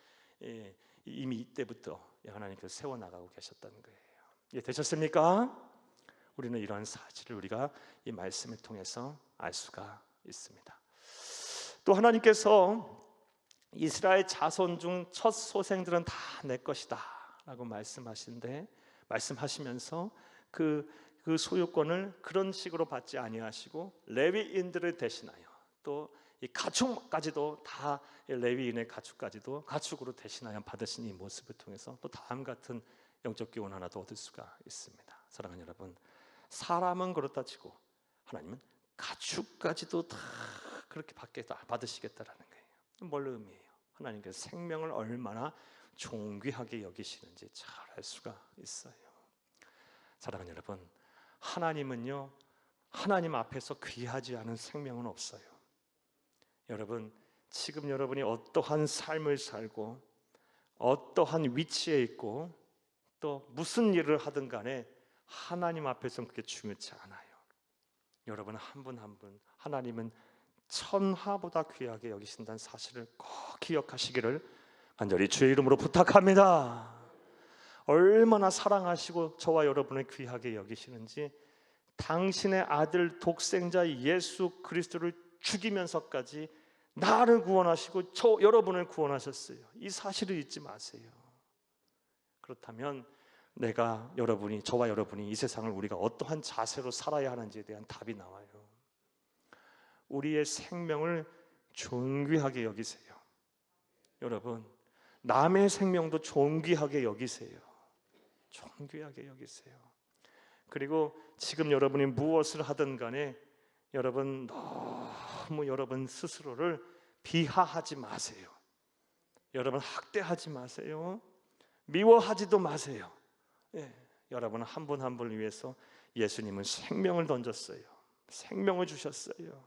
이미 이때부터 하나님께서 세워나가고 계셨다는 거예요. 이해 되셨습니까? 우리는 이러한 사실을 우리가 이 말씀을 통해서 알 수가 있습니다. 또 하나님께서 이스라엘 자손 중 첫 소생들은 다 내 것이다 라고 말씀하시면서 그 소유권을 그런 식으로 받지 아니하시고 레위인들을 대신하여 또 이 가축까지도 다 레위인의 가축까지도 가축으로 대신하여 받으신 이 모습을 통해서 또 다음 같은 영적 교훈 하나 더 얻을 수가 있습니다. 사랑하는 여러분, 사람은 그렇다 치고 하나님은 가축까지도 다 그렇게 받으시겠다라는 거예요. 뭘 의미해요? 하나님께서 생명을 얼마나 존귀하게 여기시는지 잘 알 수가 있어요. 사랑하는 여러분, 하나님은요, 하나님 앞에서 귀하지 않은 생명은 없어요. 여러분, 지금 여러분이 어떠한 삶을 살고 어떠한 위치에 있고 또 무슨 일을 하든 간에 하나님 앞에서는 그게 중요치 않아요. 여러분 한 분 한 분 하나님은 천하보다 귀하게 여기신다는 사실을 꼭 기억하시기를 간절히 주의 이름으로 부탁합니다. 얼마나 사랑하시고 저와 여러분을 귀하게 여기시는지, 당신의 아들 독생자 예수 그리스도를 죽이면서까지 나를 구원하시고 여러분을 구원하셨어요. 이 사실을 잊지 마세요. 그렇다면 내가 여러분이 저와 여러분이 이 세상을 우리가 어떠한 자세로 살아야 하는지에 대한 답이 나와요. 우리의 생명을 존귀하게 여기세요. 여러분, 남의 생명도 존귀하게 여기세요. 존귀하게 여기세요. 그리고 지금 여러분이 무엇을 하든 간에 여러분 너무 여러분 스스로를 비하하지 마세요. 여러분 학대하지 마세요. 미워하지도 마세요. 예, 여러분 한 분 한 분을 위해서 예수님은 생명을 던졌어요. 생명을 주셨어요.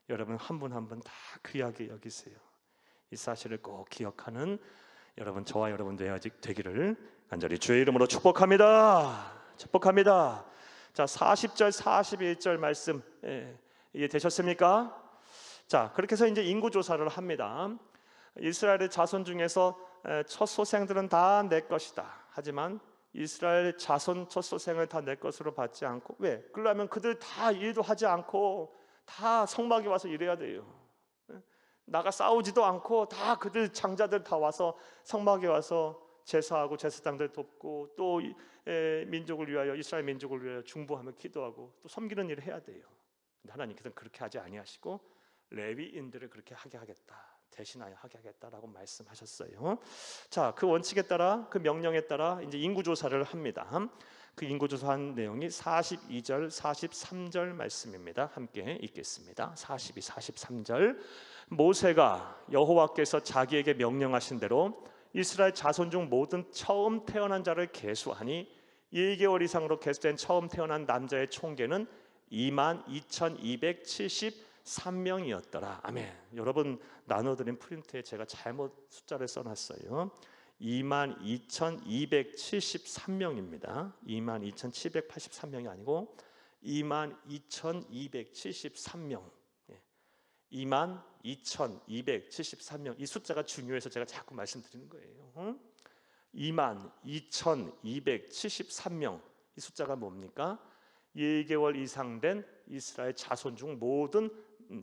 여러분 한 분 한 분 다 귀하게 여기세요. 이 사실을 꼭 기억하는 여러분 저와 여러분도 되기를 간절히 주의 이름으로 축복합니다. 축복합니다. 자, 40절 41절 말씀 이해되셨습니까? 자, 그렇게 해서 이제 인구 조사를 합니다. 이스라엘의 자손 중에서 첫 소생들은 다 내 것이다. 하지만 이스라엘 자손 첫 소생을 다 내 것으로 받지 않고, 왜? 그러려면 그들 다 일도 하지 않고 다 성막에 와서 일해야 돼요. 나가 싸우지도 않고 다 그들 장자들 다 와서 성막에 와서 제사하고 제사장들 돕고 또 민족을 위하여 이스라엘 민족을 위하여 중보하며 기도하고 또 섬기는 일을 해야 돼요. 근데 하나님께서는 그렇게 하지 아니하시고 레위인들을 그렇게 하게 하겠다, 대신하여 하게 하겠다라고 말씀하셨어요. 자, 그 원칙에 따라 그 명령에 따라 이제 인구 조사를 합니다. 그 인구 조사한 내용이 42절 43절 말씀입니다. 함께 읽겠습니다. 42, 43절. 모세가 여호와께서 자기에게 명령하신 대로 이스라엘 자손 중 모든 처음 태어난 자를 계수하니 1개월 이상으로 계수된 처음 태어난 남자의 총계는 22,273명이었더라. 아멘. 여러분 나눠드린 프린트에 제가 잘못 숫자를 써놨어요. 22,273명입니다. 22,783명이 아니고 22,273명. 22,273명. 이 숫자가 중요해서 제가 자꾸 말씀드리는 거예요. 22,273명. 이 숫자가 뭡니까? 1개월 이상 된 이스라엘 자손 중 모든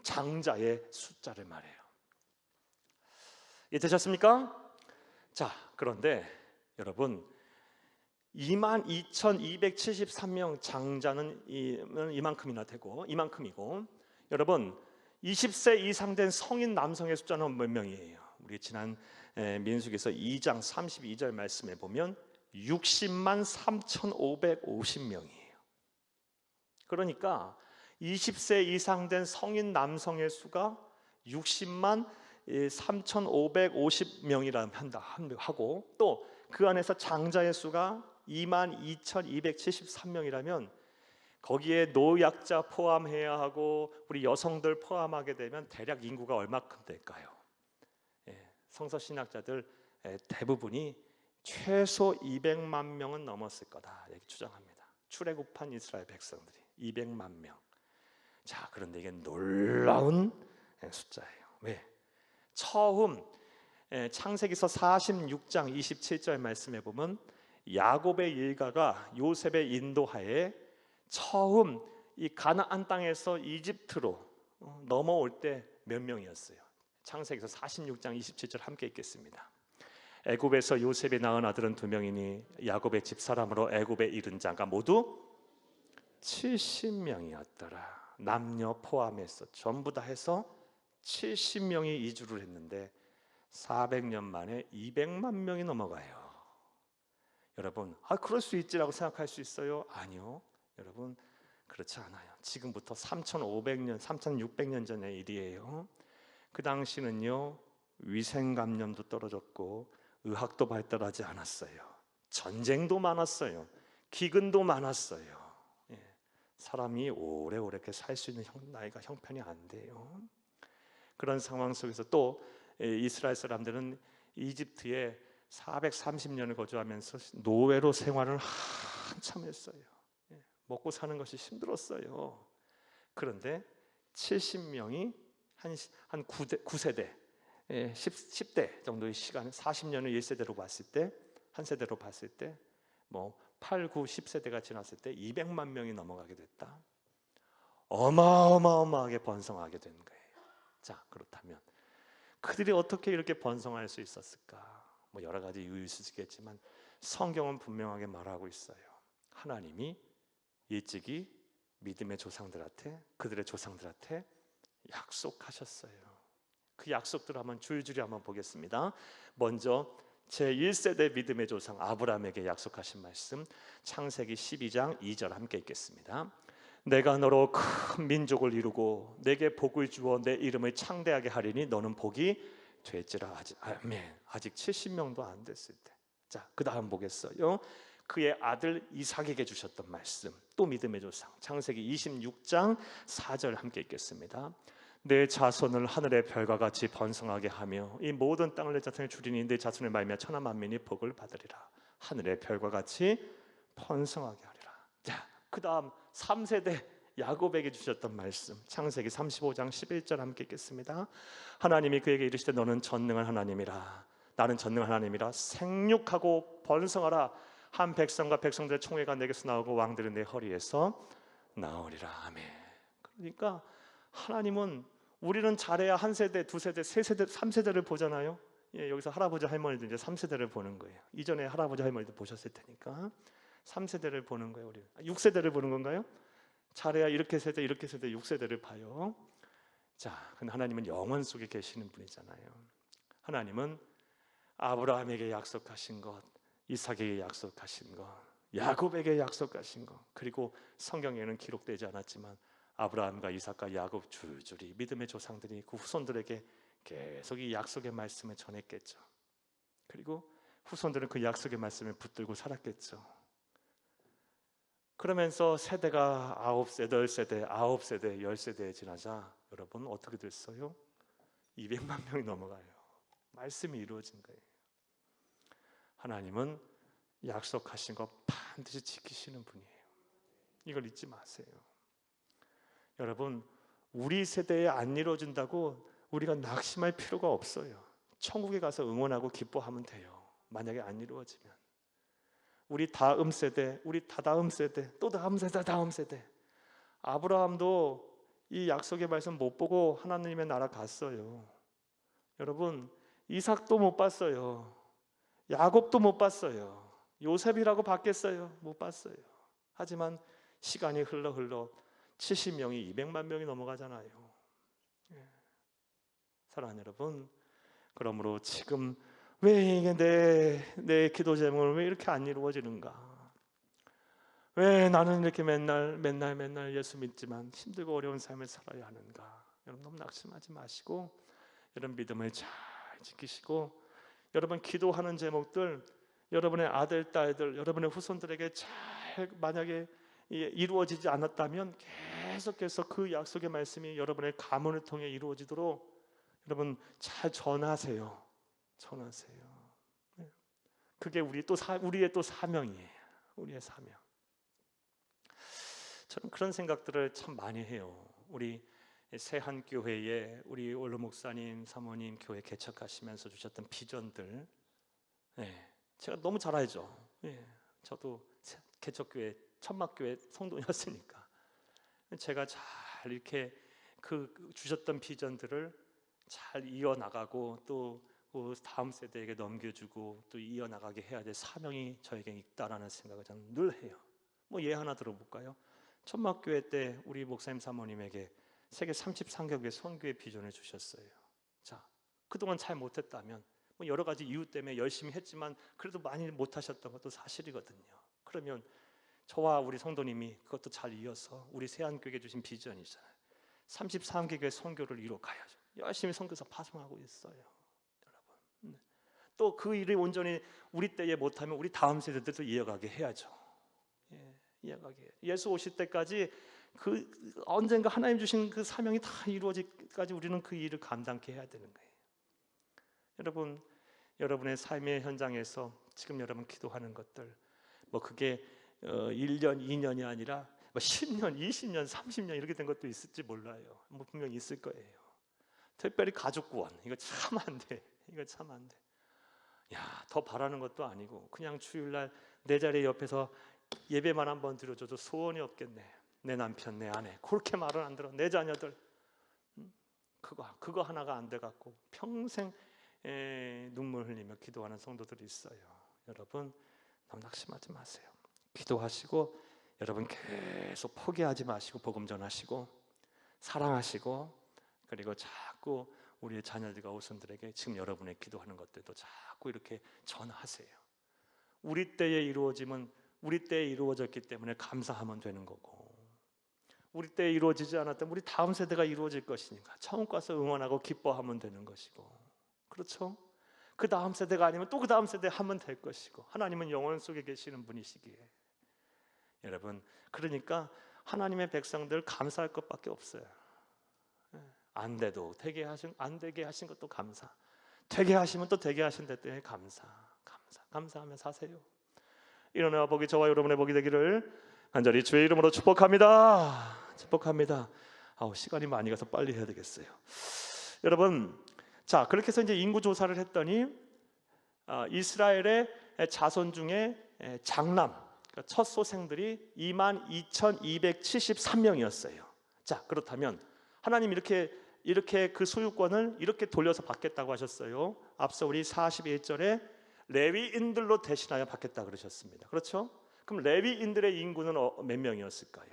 장자의 숫자를 말해요. 이해되셨습니까? 자, 그런데 여러분 22,273명 장자는 이만큼이나 되고 이만큼이고, 여러분 20세 이상 된 성인 남성의 숫자는 몇 명이에요? 우리 지난 민수기서 2장 32절 말씀에 보면 60만 3,550명이에요. 그러니까 20세 이상 된 성인 남성의 수가 60만 3,550명이라 한다 하고, 또 그 안에서 장자의 수가 22,273명이라면 거기에 노약자 포함해야 하고 우리 여성들 포함하게 되면 대략 인구가 얼마큼 될까요? 성서신학자들 대부분이 최소 200만 명은 넘었을 거다 이렇게 추정합니다. 출애굽한 이스라엘 백성들이 200만 명. 자, 그런데 이게 놀라운 숫자예요. 왜? 처음 창세기서 46장 27절 말씀에 보면 야곱의 일가가 요셉의 인도하에 처음 이 가나안 땅에서 이집트로 넘어올 때 몇 명이었어요? 창세기서 46장 27절 함께 읽겠습니다. 애굽에서 요셉이 낳은 아들은 2명이니 야곱의 집사람으로 애굽에 이른 자가 모두 70명이었더라. 남녀 포함해서 전부 다 해서 70명이 이주를 했는데 400년 만에 200만 명이 넘어가요. 여러분, 그럴 수 있지라고 생각할 수 있어요? 아니요. 여러분, 그렇지 않아요. 지금부터 3,500년, 3,600년 전의 일이에요. 그 당시는요, 위생감염도 떨어졌고 의학도 발달하지 않았어요. 전쟁도 많았어요. 기근도 많았어요. 사람이 오래오래 살 수 있는 나이가 형편이 안 돼요. 그런 상황 속에서 또 이스라엘 사람들은 이집트에 430년을 거주하면서 노예로 생활을 한참 했어요. 먹고 사는 것이 힘들었어요. 그런데 70명이 한 9세대, 10대 정도의 시간, 40년을 1세대로 봤을 때, 한 세대로 봤을 때, 8, 9, 10세대가 지났을 때 200만 명이 넘어가게 됐다. 어마어마하게 번성하게 된 거예요. 자, 그렇다면 그들이 어떻게 이렇게 번성할 수 있었을까? 여러 가지 이유일 수 있겠지만 성경은 분명하게 말하고 있어요. 하나님이 일찍이 믿음의 조상들한테, 그들의 조상들한테 약속하셨어요. 그 약속들을 한번 줄줄이 한번 보겠습니다. 먼저 제1세대 믿음의 조상 아브라함에게 약속하신 말씀, 창세기 12장 2절 함께 읽겠습니다. 내가 너로 큰 민족을 이루고 내게 복을 주어 내 이름을 창대하게 하리니 너는 복이 될지라. 아멘. 아직 70명도 안 됐을 때. 자, 그 다음 보겠어요. 그의 아들 이삭에게 주셨던 말씀, 또 믿음의 조상, 창세기 26장 4절 함께 읽겠습니다. 내 자손을 하늘의 별과 같이 번성하게 하며 이 모든 땅을 내 자손의 주리니 내 자손을 말미암아 천하 만민이 복을 받으리라. 하늘의 별과 같이 번성하게 하리라. 자, 그 다음 3세대 야곱에게 주셨던 말씀, 창세기 35장 11절 함께 읽겠습니다. 하나님이 그에게 이르시되 너는 전능한 하나님이라. 나는 전능한 하나님이라. 생육하고 번성하라. 한 백성과 백성들의 총회가 내게서 나오고 왕들은 내 허리에서 나오리라. 아멘. 그러니까 하나님은, 우리는 잘해야 한 세대, 두 세대, 세 세대, 3세대를 보잖아요. 예, 여기서 할아버지 할머니도 이제 3세대를 보는 거예요. 이전에 할아버지 할머니도 보셨을 테니까 3세대를 보는 거예요. 우리 6세대를 보는 건가요? 잘해야 이렇게 세대, 이렇게 세대, 6세대를 봐요. 자, 근데 하나님은 영원 속에 계시는 분이잖아요. 하나님은 아브라함에게 약속하신 것, 이삭에게 약속하신 것, 야곱에게 약속하신 것, 그리고 성경에는 기록되지 않았지만 아브라함과 이삭과 야곱 줄줄이 믿음의 조상들이 그 후손들에게 계속 이 약속의 말씀을 전했겠죠. 그리고 후손들은 그 약속의 말씀을 붙들고 살았겠죠. 그러면서 세대가 9세대, 10세대, 9세대, 10세대에 지나자 여러분 어떻게 됐어요? 200만 명이 넘어가요. 말씀이 이루어진 거예요. 하나님은 약속하신 것 반드시 지키시는 분이에요. 이걸 잊지 마세요. 여러분, 우리 세대에 안 이루어진다고 우리가 낙심할 필요가 없어요. 천국에 가서 응원하고 기뻐하면 돼요. 만약에 안 이루어지면 우리 다음 세대, 우리 다다음 세대, 또 다음 세대, 다음 세대. 아브라함도 이 약속의 말씀 못 보고 하나님의 나라 갔어요. 여러분, 이삭도 못 봤어요. 야곱도 못 봤어요. 요셉이라고 봤겠어요? 못 봤어요. 하지만 시간이 흘러 70명이 200만 명이 넘어가잖아요. 사랑하는 여러분, 그러므로 지금 왜 이게 내 기도 제목은 왜 이렇게 안 이루어지는가? 왜 나는 이렇게 맨날 예수 믿지만 힘들고 어려운 삶을 살아야 하는가? 여러분 너무 낙심하지 마시고 여러분 믿음을 잘 지키시고 여러분 기도하는 제목들 여러분의 아들, 딸들, 여러분의 후손들에게 잘 만약에 이루어지지 않았다면 계속해서 그 약속의 말씀이 여러분의 가문을 통해 이루어지도록 여러분 잘 전하세요. 그게 우리의 또 사명이에요. 우리의 사명. 저는 그런 생각들을 참 많이 해요. 우리 새한교회에 우리 원로 목사님, 사모님 교회 개척하시면서 주셨던 비전들, 제가 너무 잘 알죠. 저도 개척교회, 천막교회 성도였으니까 제가 잘 이렇게 그 주셨던 비전들을 잘 이어나가고 또 다음 세대에게 넘겨주고 또 이어나가게 해야 될 사명이 저에게 있다라는 생각을 저는 늘 해요. 뭐 예 하나 들어볼까요? 천막교회 때 우리 목사님 사모님에게 세계 33개국의 선교의 비전을 주셨어요. 자, 그동안 잘 못했다면 뭐 여러 가지 이유 때문에 열심히 했지만 그래도 많이 못하셨던 것도 사실이거든요. 그러면 저와 우리 성도님이 그것도 잘 이어서 우리 세안교회에 주신 비전이잖아요. 33개국의 선교를 이뤄가야죠. 열심히 선교사 파송하고 있어요, 여러분. 또 그 일을 온전히 우리 때에 못하면 우리 다음 세대들도 이어가게 해야죠. 이어가게. 예수 오실 때까지 그 언젠가 하나님 주신 그 사명이 다 이루어지기까지 우리는 그 일을 감당케 해야 되는 거예요. 여러분, 여러분의 삶의 현장에서 지금 여러분 기도하는 것들, 뭐 그게 1년, 2년이 아니라 뭐 10년, 20년, 30년 이렇게 된 것도 있을지 몰라요. 뭐 분명히 있을 거예요. 특별히 가족 구원, 이거 참 안 돼. 이거 참 안 돼. 야, 더 바라는 것도 아니고 그냥 주일날 내 자리 옆에서 예배만 한번 드려줘도 소원이 없겠네. 내 남편, 내 아내 그렇게 말은 안 들어. 내 자녀들 그거 하나가 안 돼 갖고 평생 눈물 흘리며 기도하는 성도들이 있어요. 여러분, 너무 낙심하지 마세요. 기도하시고 여러분 계속 포기하지 마시고 복음 전하시고 사랑하시고, 그리고 자꾸 우리의 자녀들과 후손들에게 지금 여러분의 기도하는 것들도 자꾸 이렇게 전하세요. 우리 때에 이루어짐은 우리 때에 이루어졌기 때문에 감사하면 되는 거고, 우리 때에 이루어지지 않았다면 우리 다음 세대가 이루어질 것이니까 처음 가서 응원하고 기뻐하면 되는 것이고, 그렇죠? 그 다음 세대가 아니면 또 그 다음 세대 하면 될 것이고, 하나님은 영원 속에 계시는 분이시기에 여러분, 그러니까 하나님의 백성들 감사할 것밖에 없어요. 안 돼도 안 되게 하신 것도 감사, 되게 하시면 또 되게 하신 데 때문에 감사하며 사세요. 일어나 복이 저와 여러분의 복이 되기를 간절히 주의 이름으로 축복합니다. 시간이 많이 가서 빨리 해야 되겠어요. 여러분, 자, 그렇게 해서 이제 인구 조사를 했더니 이스라엘의 자손 중에 장남, 그러니까 첫 소생들이 22,273명이었어요. 자, 그렇다면 하나님 이렇게 그 소유권을 이렇게 돌려서 받겠다고 하셨어요. 앞서 우리 41절에 레위인들로 대신하여 받겠다 그러셨습니다. 그렇죠? 그럼 레위인들의 인구는 몇 명이었을까요?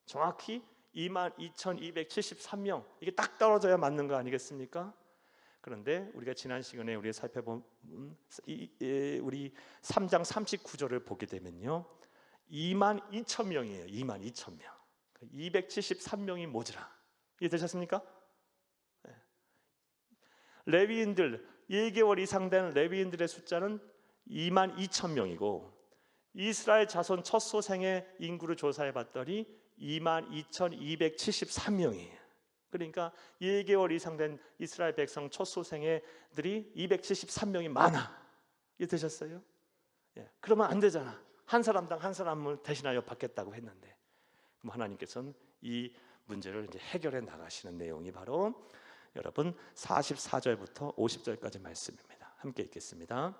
정확히 22,273명. 이게 딱 떨어져야 맞는 거 아니겠습니까? 그런데 우리가 지난 시간에 우리 살펴본 우리 3장 39절을 보게 되면요, 22,000명이에요. 22,000명. 273명이 모자라. 이해되셨습니까? 레위인들 1개월 이상 된 레위인들의 숫자는 22,000명이고 이스라엘 자손 첫 소생의 인구를 조사해 봤더니 22,273명이에요. 그러니까 1개월 이상 된 이스라엘 백성 첫 소생애들이 273명이 많아. 이해되셨어요? 그러면 안 되잖아. 한 사람당 한 사람을 대신하여 받겠다고 했는데, 그럼 하나님께서는 이 문제를 이제 해결해 나가시는 내용이 바로 여러분 44절부터 50절까지 말씀입니다. 함께 읽겠습니다.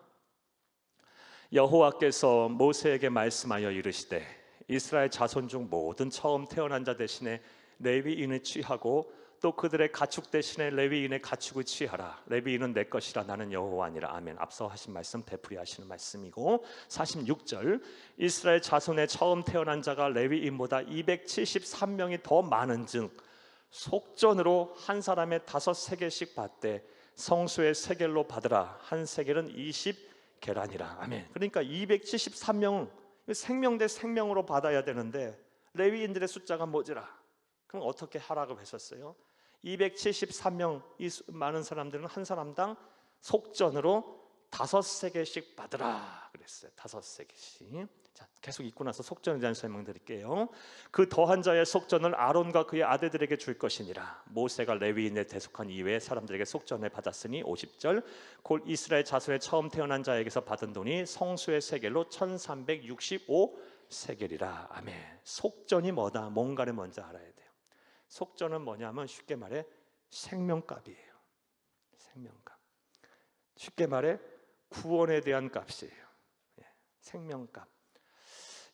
여호와께서 모세에게 말씀하여 이르시되 이스라엘 자손 중 모든 처음 태어난 자 대신에 레위인을 취하고 또 그들의 가축 대신에 레위인의 가축을 취하라. 레위인은 내 것이라 나는 여호와니라. 아멘. 앞서 하신 말씀 되풀이하시는 말씀이고, 46절 이스라엘 자손의 처음 태어난 자가 레위인보다 273명이 더 많은즉 속전으로 한 사람의 5세겔씩 받되 성수의 세겔로 받으라. 한 세겔은 20계란이라. 아멘. 그러니까 273명 생명 대 생명으로 받아야 되는데 레위인들의 숫자가 모자라. 그럼 어떻게 하라고 했었어요? 273명 이 많은 사람들은 한 사람당 속전으로 5세겔씩 받으라 그랬어요. 5세겔씩. 자, 계속 읽고 나서 속전에 대한 설명 드릴게요. 그 더한 자의 속전을 아론과 그의 아들들에게 줄 것이니라. 모세가 레위인에 대속한 이외에 사람들에게 속전을 받았으니 50절 곧 이스라엘 자손의 처음 태어난 자에게서 받은 돈이 성수의 세겔로 1365세겔이라. 아멘. 속전이 뭐다? 뭔가를 먼저 알아야 돼요. 속전은 뭐냐면 쉽게 말해 생명값이에요. 생명값. 쉽게 말해 구원에 대한 값이에요. 생명값.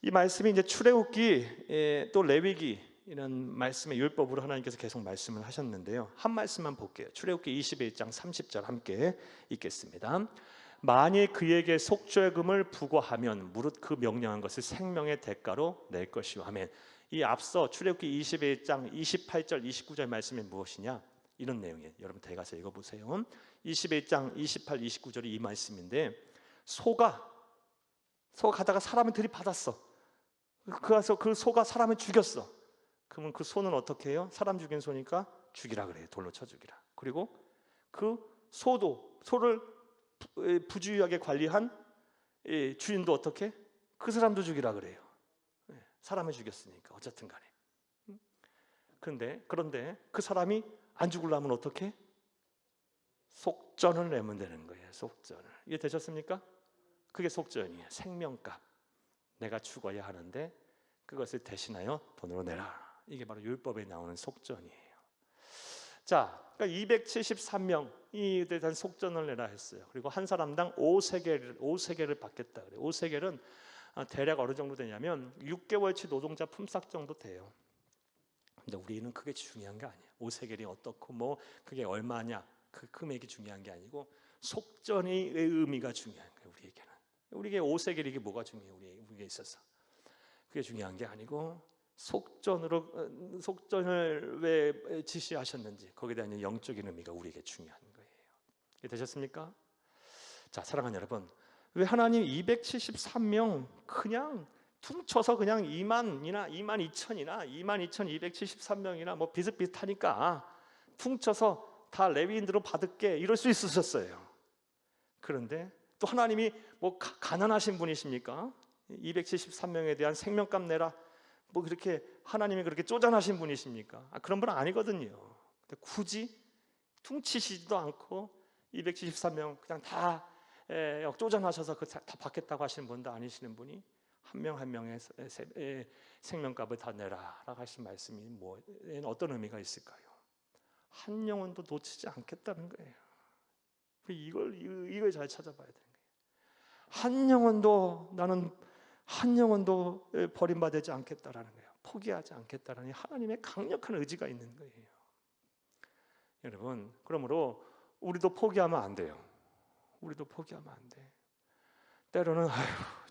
이 말씀이 이제 출애굽기 또 레위기 이런 말씀의 율법으로 하나님께서 계속 말씀을 하셨는데요. 한 말씀만 볼게요. 출애굽기 21장 30절 함께 읽겠습니다. 만일 그에게 속죄금을 부과하면 무릇 그 명령한 것을 생명의 대가로 낼 것이요. 아멘. 이 앞서 출애굽기 21장 28절 29절 말씀이 무엇이냐? 이런 내용이에요. 여러분 대가서 읽어보세요. 21장 28, 29절이 이 말씀인데 소가 가다가 사람을 들이받았어. 그래서 그 소가 사람을 죽였어. 그러면 그 소는 어떻게 해요? 사람 죽인 소니까 죽이라 그래요. 돌로 쳐 죽이라. 그리고 그 소를 부주의하게 관리한 주인도 어떻게? 그 사람도 죽이라 그래요. 사람을 죽였으니까 어쨌든 간에. 그런데 그 사람이 안 죽으려면 어떻게? 속전을 내면 되는 거예요. 속전을. 이해 되셨습니까? 그게 속전이에요. 생명값. 내가 죽어야 하는데 그것을 대신하여 돈으로 내라. 이게 바로 율법에 나오는 속전이에요. 자, 그러니까 273명에 대한 속전을 내라 했어요. 그리고 한 사람당 5세겔을 받겠다 그래요. 5세겔은 대략 어느 정도 되냐면 6개월치 노동자 품삯 정도 돼요. 근데 우리는 그게 중요한 게 아니에요. 5세겔이 어떻고 뭐 그게 얼마냐 그 금액이 중요한 게 아니고 속전의 의미가 중요한 거예요. 우리에게는. 우리에게 오색이 이게 뭐가 중요해요? 우리에게 있어서 그게 중요한 게 아니고 속전을 왜 지시하셨는지 거기에 대한 영적인 의미가 우리에게 중요한 거예요. 이해 되셨습니까? 자, 사랑하는 여러분, 왜 하나님 273명 그냥 퉁쳐서 그냥 2만이나 2만 2천이나 2273명이나 뭐 비슷비슷하니까 퉁쳐서 다 레위인들로 받을게 이럴 수 있으셨어요. 그런데 또 하나님이 뭐 가난하신 분이십니까? 273명에 대한 생명값 내라 뭐 그렇게 하나님이 그렇게 쪼잔하신 분이십니까? 그런 분은 아니거든요. 근데 굳이 퉁치시지도 않고 273명 그냥 다 쪼잔하셔서 다 받겠다고 하시는 분도 아니시는 분이 한 명 한 명의 생명값을 다 내라라고 하신 말씀이 뭐 어떤 의미가 있을까요? 한 영혼도 놓치지 않겠다는 거예요. 이걸 잘 찾아봐야 되는 거예요. 한 영혼도 나는 한 영혼도 버림받지 않겠다라는 거예요. 포기하지 않겠다라는 하나님의 강력한 의지가 있는 거예요. 여러분, 그러므로 우리도 포기하면 안 돼요. 우리도 포기하면 안 돼. 때로는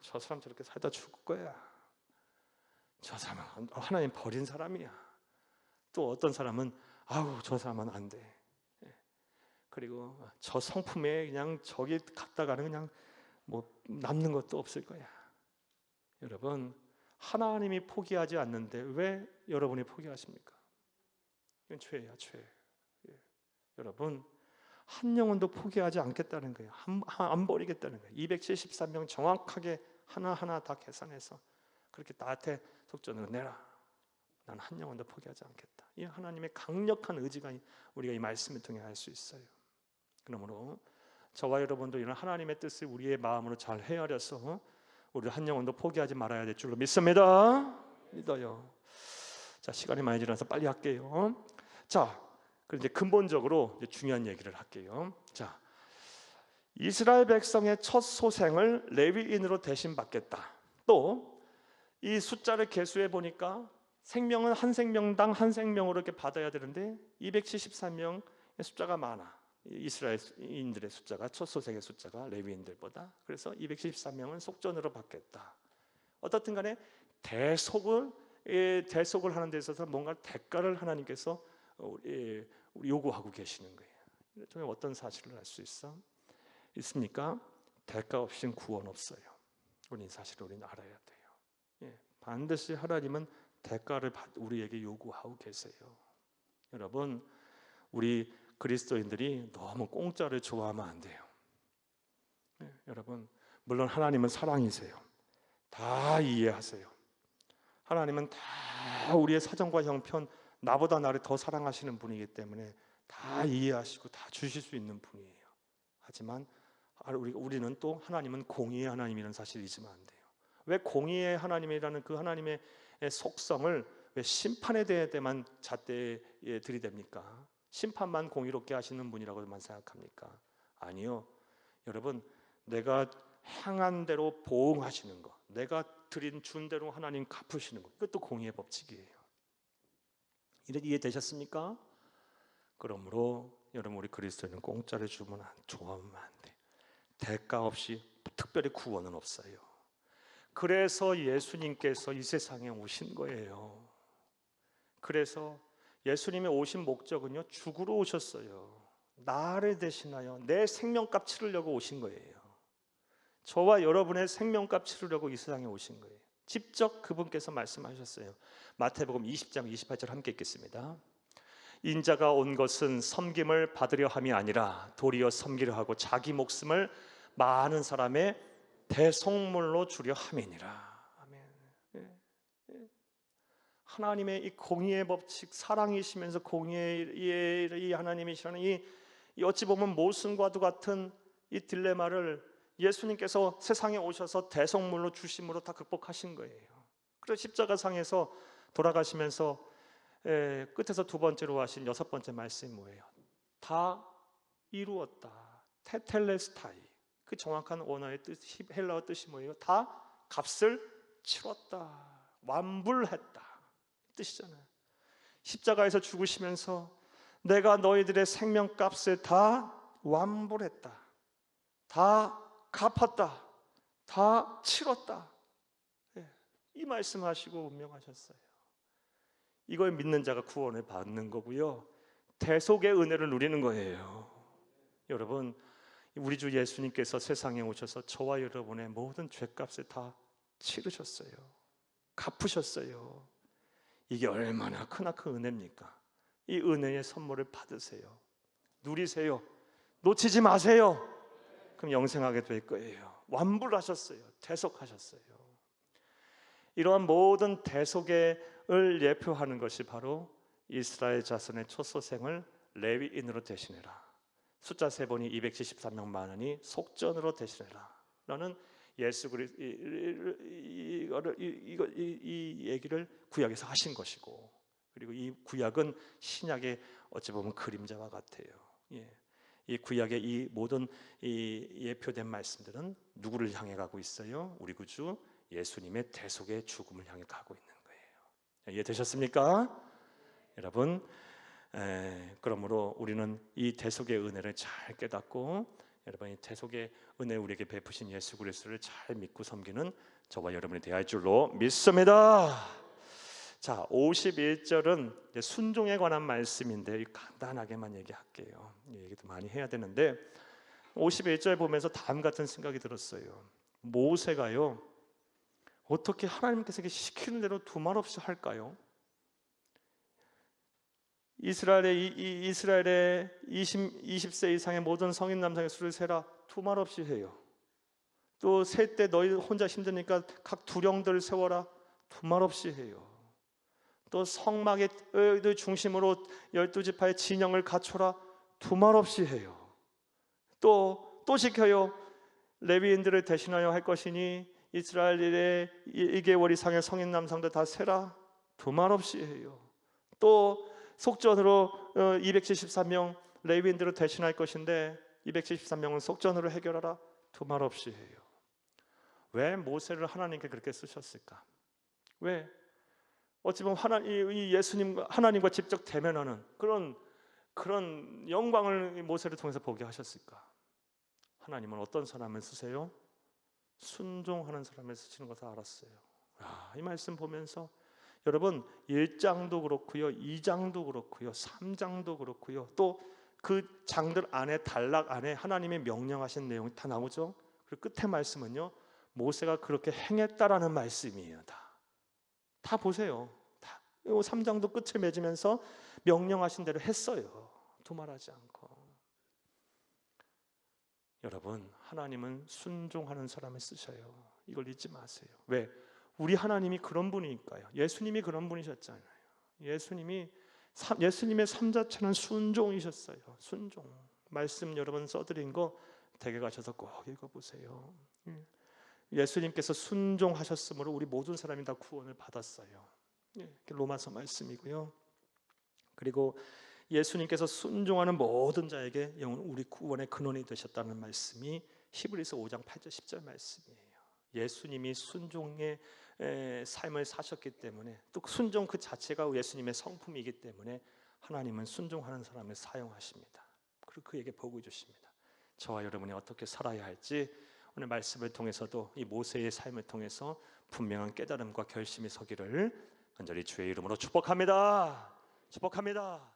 저 사람 저렇게 살다 죽을 거야. 저 사람은 하나님 버린 사람이야. 또 어떤 사람은 저 사람은 안 돼. 그리고 저 성품에 그냥 저기 갔다가는 그냥 뭐 남는 것도 없을 거야. 여러분, 하나님이 포기하지 않는데 왜 여러분이 포기하십니까? 이건 죄야, 죄. 여러분, 한 영혼도 포기하지 않겠다는 거예요. 안 버리겠다는 거예요. 273명 정확하게 하나하나 다 계산해서 그렇게 나한테 속전으로 내라. 난 한 영혼도 포기하지 않겠다. 이 하나님의 강력한 의지가 우리가 이 말씀을 통해 알 수 있어요. 그러므로 저와 여러분도 이런 하나님의 뜻을 우리의 마음으로 잘 헤아려서 우리 한 영혼도 포기하지 말아야 될 줄로 믿습니다. 믿어요. 자, 시간이 많이 지나서 빨리 할게요. 자, 그럼 이제 근본적으로 이제 중요한 얘기를 할게요. 자, 이스라엘 백성의 첫 소생을 레위인으로 대신 받겠다. 또 이 숫자를 계수해 보니까 생명은 한 생명당 한 생명으로 이렇게 받아야 되는데 273명의 숫자가 많아. 이스라엘인들의 숫자가 첫 소생의 숫자가 레위인들보다. 그래서 273명은 속전으로 받겠다. 어떻든 간에 대속을 하는 데 있어서 뭔가 대가를 하나님께서 우리 요구하고 계시는 거예요. 좀 어떤 사실을 알 수 있습니까? 대가 없이는 구원 없어요. 우리는 사실을 우리는 알아야 돼요. 반드시 하나님은 대가를 우리에게 요구하고 계세요. 여러분, 우리 그리스도인들이 너무 공짜를 좋아하면 안 돼요. 여러분, 물론 하나님은 사랑이세요. 다 이해하세요. 하나님은 다 우리의 사정과 형편, 나보다 나를 더 사랑하시는 분이기 때문에 다 이해하시고 다 주실 수 있는 분이에요. 하지만 우리는 또 하나님은 공의의 하나님이라는 사실을 잊으면 안 돼요. 왜 공의의 하나님이라는 그 하나님의 속성을 왜 심판에 대해만 잣대에 들이댑니까? 심판만 공의롭게 하시는 분이라고만 생각합니까? 아니요. 여러분, 내가 행한 대로 보응하시는 것, 내가 준 대로 하나님 갚으시는 것, 이것도 공의의 법칙이에요. 이해되셨습니까? 그러므로 여러분, 우리 그리스도인은 공짜를 좋아하면 안 돼. 대가 없이 특별히 구원은 없어요. 그래서 예수님께서 이 세상에 오신 거예요. 그래서 예수님의 오신 목적은요, 죽으러 오셨어요. 나를 대신하여 내 생명값 치르려고 오신 거예요. 저와 여러분의 생명값 치르려고 이 세상에 오신 거예요. 직접 그분께서 말씀하셨어요. 마태복음 20장 28절 함께 읽겠습니다. 인자가 온 것은 섬김을 받으려 함이 아니라 도리어 섬기려 하고 자기 목숨을 많은 사람의 대속물로 주려 함이니라. 아멘. 하나님의 이 공의의 법칙, 사랑이시면서 공의의 이 하나님이시라는 이 어찌 보면 모순과도 같은 이 딜레마를 예수님께서 세상에 오셔서 대속물로 주심으로 다 극복하신 거예요. 그래서 십자가상에서 돌아가시면서 끝에서 두 번째로 하신 여섯 번째 말씀이 뭐예요? 다 이루었다. 테텔레스타이. 그 정확한 원어의 뜻, 헬라어 뜻이 뭐예요? 다 값을 치렀다. 완불했다. 뜻이잖아요. 십자가에서 죽으시면서 내가 너희들의 생명값을 다 완불했다. 다 갚았다. 다 치렀다. 예, 이 말씀하시고 운명하셨어요. 이걸 믿는 자가 구원을 받는 거고요, 대속의 은혜를 누리는 거예요. 여러분, 우리 주 예수님께서 세상에 오셔서 저와 여러분의 모든 죄값을 다 치르셨어요. 갚으셨어요. 이게 얼마나 크나큰 은혜입니까? 이 은혜의 선물을 받으세요. 누리세요. 놓치지 마세요. 그럼 영생하게 될 거예요. 완불하셨어요. 대속하셨어요. 이러한 모든 대속을 예표하는 것이 바로 이스라엘 자손의 초소생을 레위인으로 대신해라. 숫자 세 번이 273명 많으니 속전으로 대신해라 라는 예수 그리스도 이 얘기를 구약에서 하신 것이고, 그리고 이 구약은 신약의 어찌 보면 그림자와 같아요. 예. 이 구약의 이 모든 이 예표된 말씀들은 누구를 향해 가고 있어요? 우리 구주 예수님의 대속의 죽음을 향해 가고 있는 거예요. 이해되셨습니까? 여러분, 그러므로 우리는 이 대속의 은혜를 잘 깨닫고, 여러분 이 대속의 은혜 우리에게 베푸신 예수 그리스도를 잘 믿고 섬기는 저와 여러분이 되어야 할 줄로 믿습니다. 자, 51절은 순종에 관한 말씀인데 간단하게만 얘기할게요. 얘기도 많이 해야 되는데 51절 보면서 다음 같은 생각이 들었어요. 모세가요, 어떻게 하나님께서 시키는 대로 두말 없이 할까요? 이스라엘의 20세 이상의 모든 성인 남성의 수를 세라, 두말 없이 해요. 또 셀 때 너희 혼자 힘드니까 각 두령들 세워라, 두말 없이 해요. 또 성막의 중심으로 12지파의 진영을 갖춰라, 두말 없이 해요. 또 시켜요. 레위인들을 대신하여 할 것이니 이스라엘의 1개월 이상의 성인 남성들 다 세라, 두말 없이 해요. 또 속전으로 273명 레위인들을 대신할 것인데 273명은 속전으로 해결하라, 두말 없이 해요. 왜 모세를 하나님께 그렇게 쓰셨을까? 왜? 어찌 보면 하나님과 직접 대면하는 그런 영광을 모세를 통해서 보게 하셨을까? 하나님은 어떤 사람을 쓰세요? 순종하는 사람을 쓰시는 것을 알았어요. 이 말씀 보면서 여러분 1장도 그렇고요, 2장도 그렇고요, 3장도 그렇고요, 또 그 장들 안에 단락 안에 하나님의 명령하신 내용이 다 나오죠. 그리고 끝에 말씀은요, 모세가 그렇게 행했다라는 말씀이에요. 다 보세요. 다 3장도 끝에 맺으면서 명령하신 대로 했어요. 두말하지 않고. 여러분, 하나님은 순종하는 사람을 쓰셔요. 이걸 잊지 마세요. 왜? 우리 하나님이 그런 분이니까요. 예수님이 그런 분이셨잖아요. 예수님의 삶 자체는 순종이셨어요. 순종. 말씀 여러분 써드린 거 댁에 가셔서 꼭 읽어보세요. 예수님께서 순종하셨으므로 우리 모든 사람이 다 구원을 받았어요. 로마서 말씀이고요. 그리고 예수님께서 순종하는 모든 자에게 우리 구원의 근원이 되셨다는 말씀이 히브리서 5장 8절 10절 말씀이에요. 예수님이 순종의 삶을 사셨기 때문에, 또 순종 그 자체가 예수님의 성품이기 때문에 하나님은 순종하는 사람을 사용하십니다. 그리고 그에게 복을 주십니다. 저와 여러분이 어떻게 살아야 할지 오늘 말씀을 통해서도 이 모세의 삶을 통해서 분명한 깨달음과 결심이 서기를 간절히 주의 이름으로 축복합니다. 축복합니다.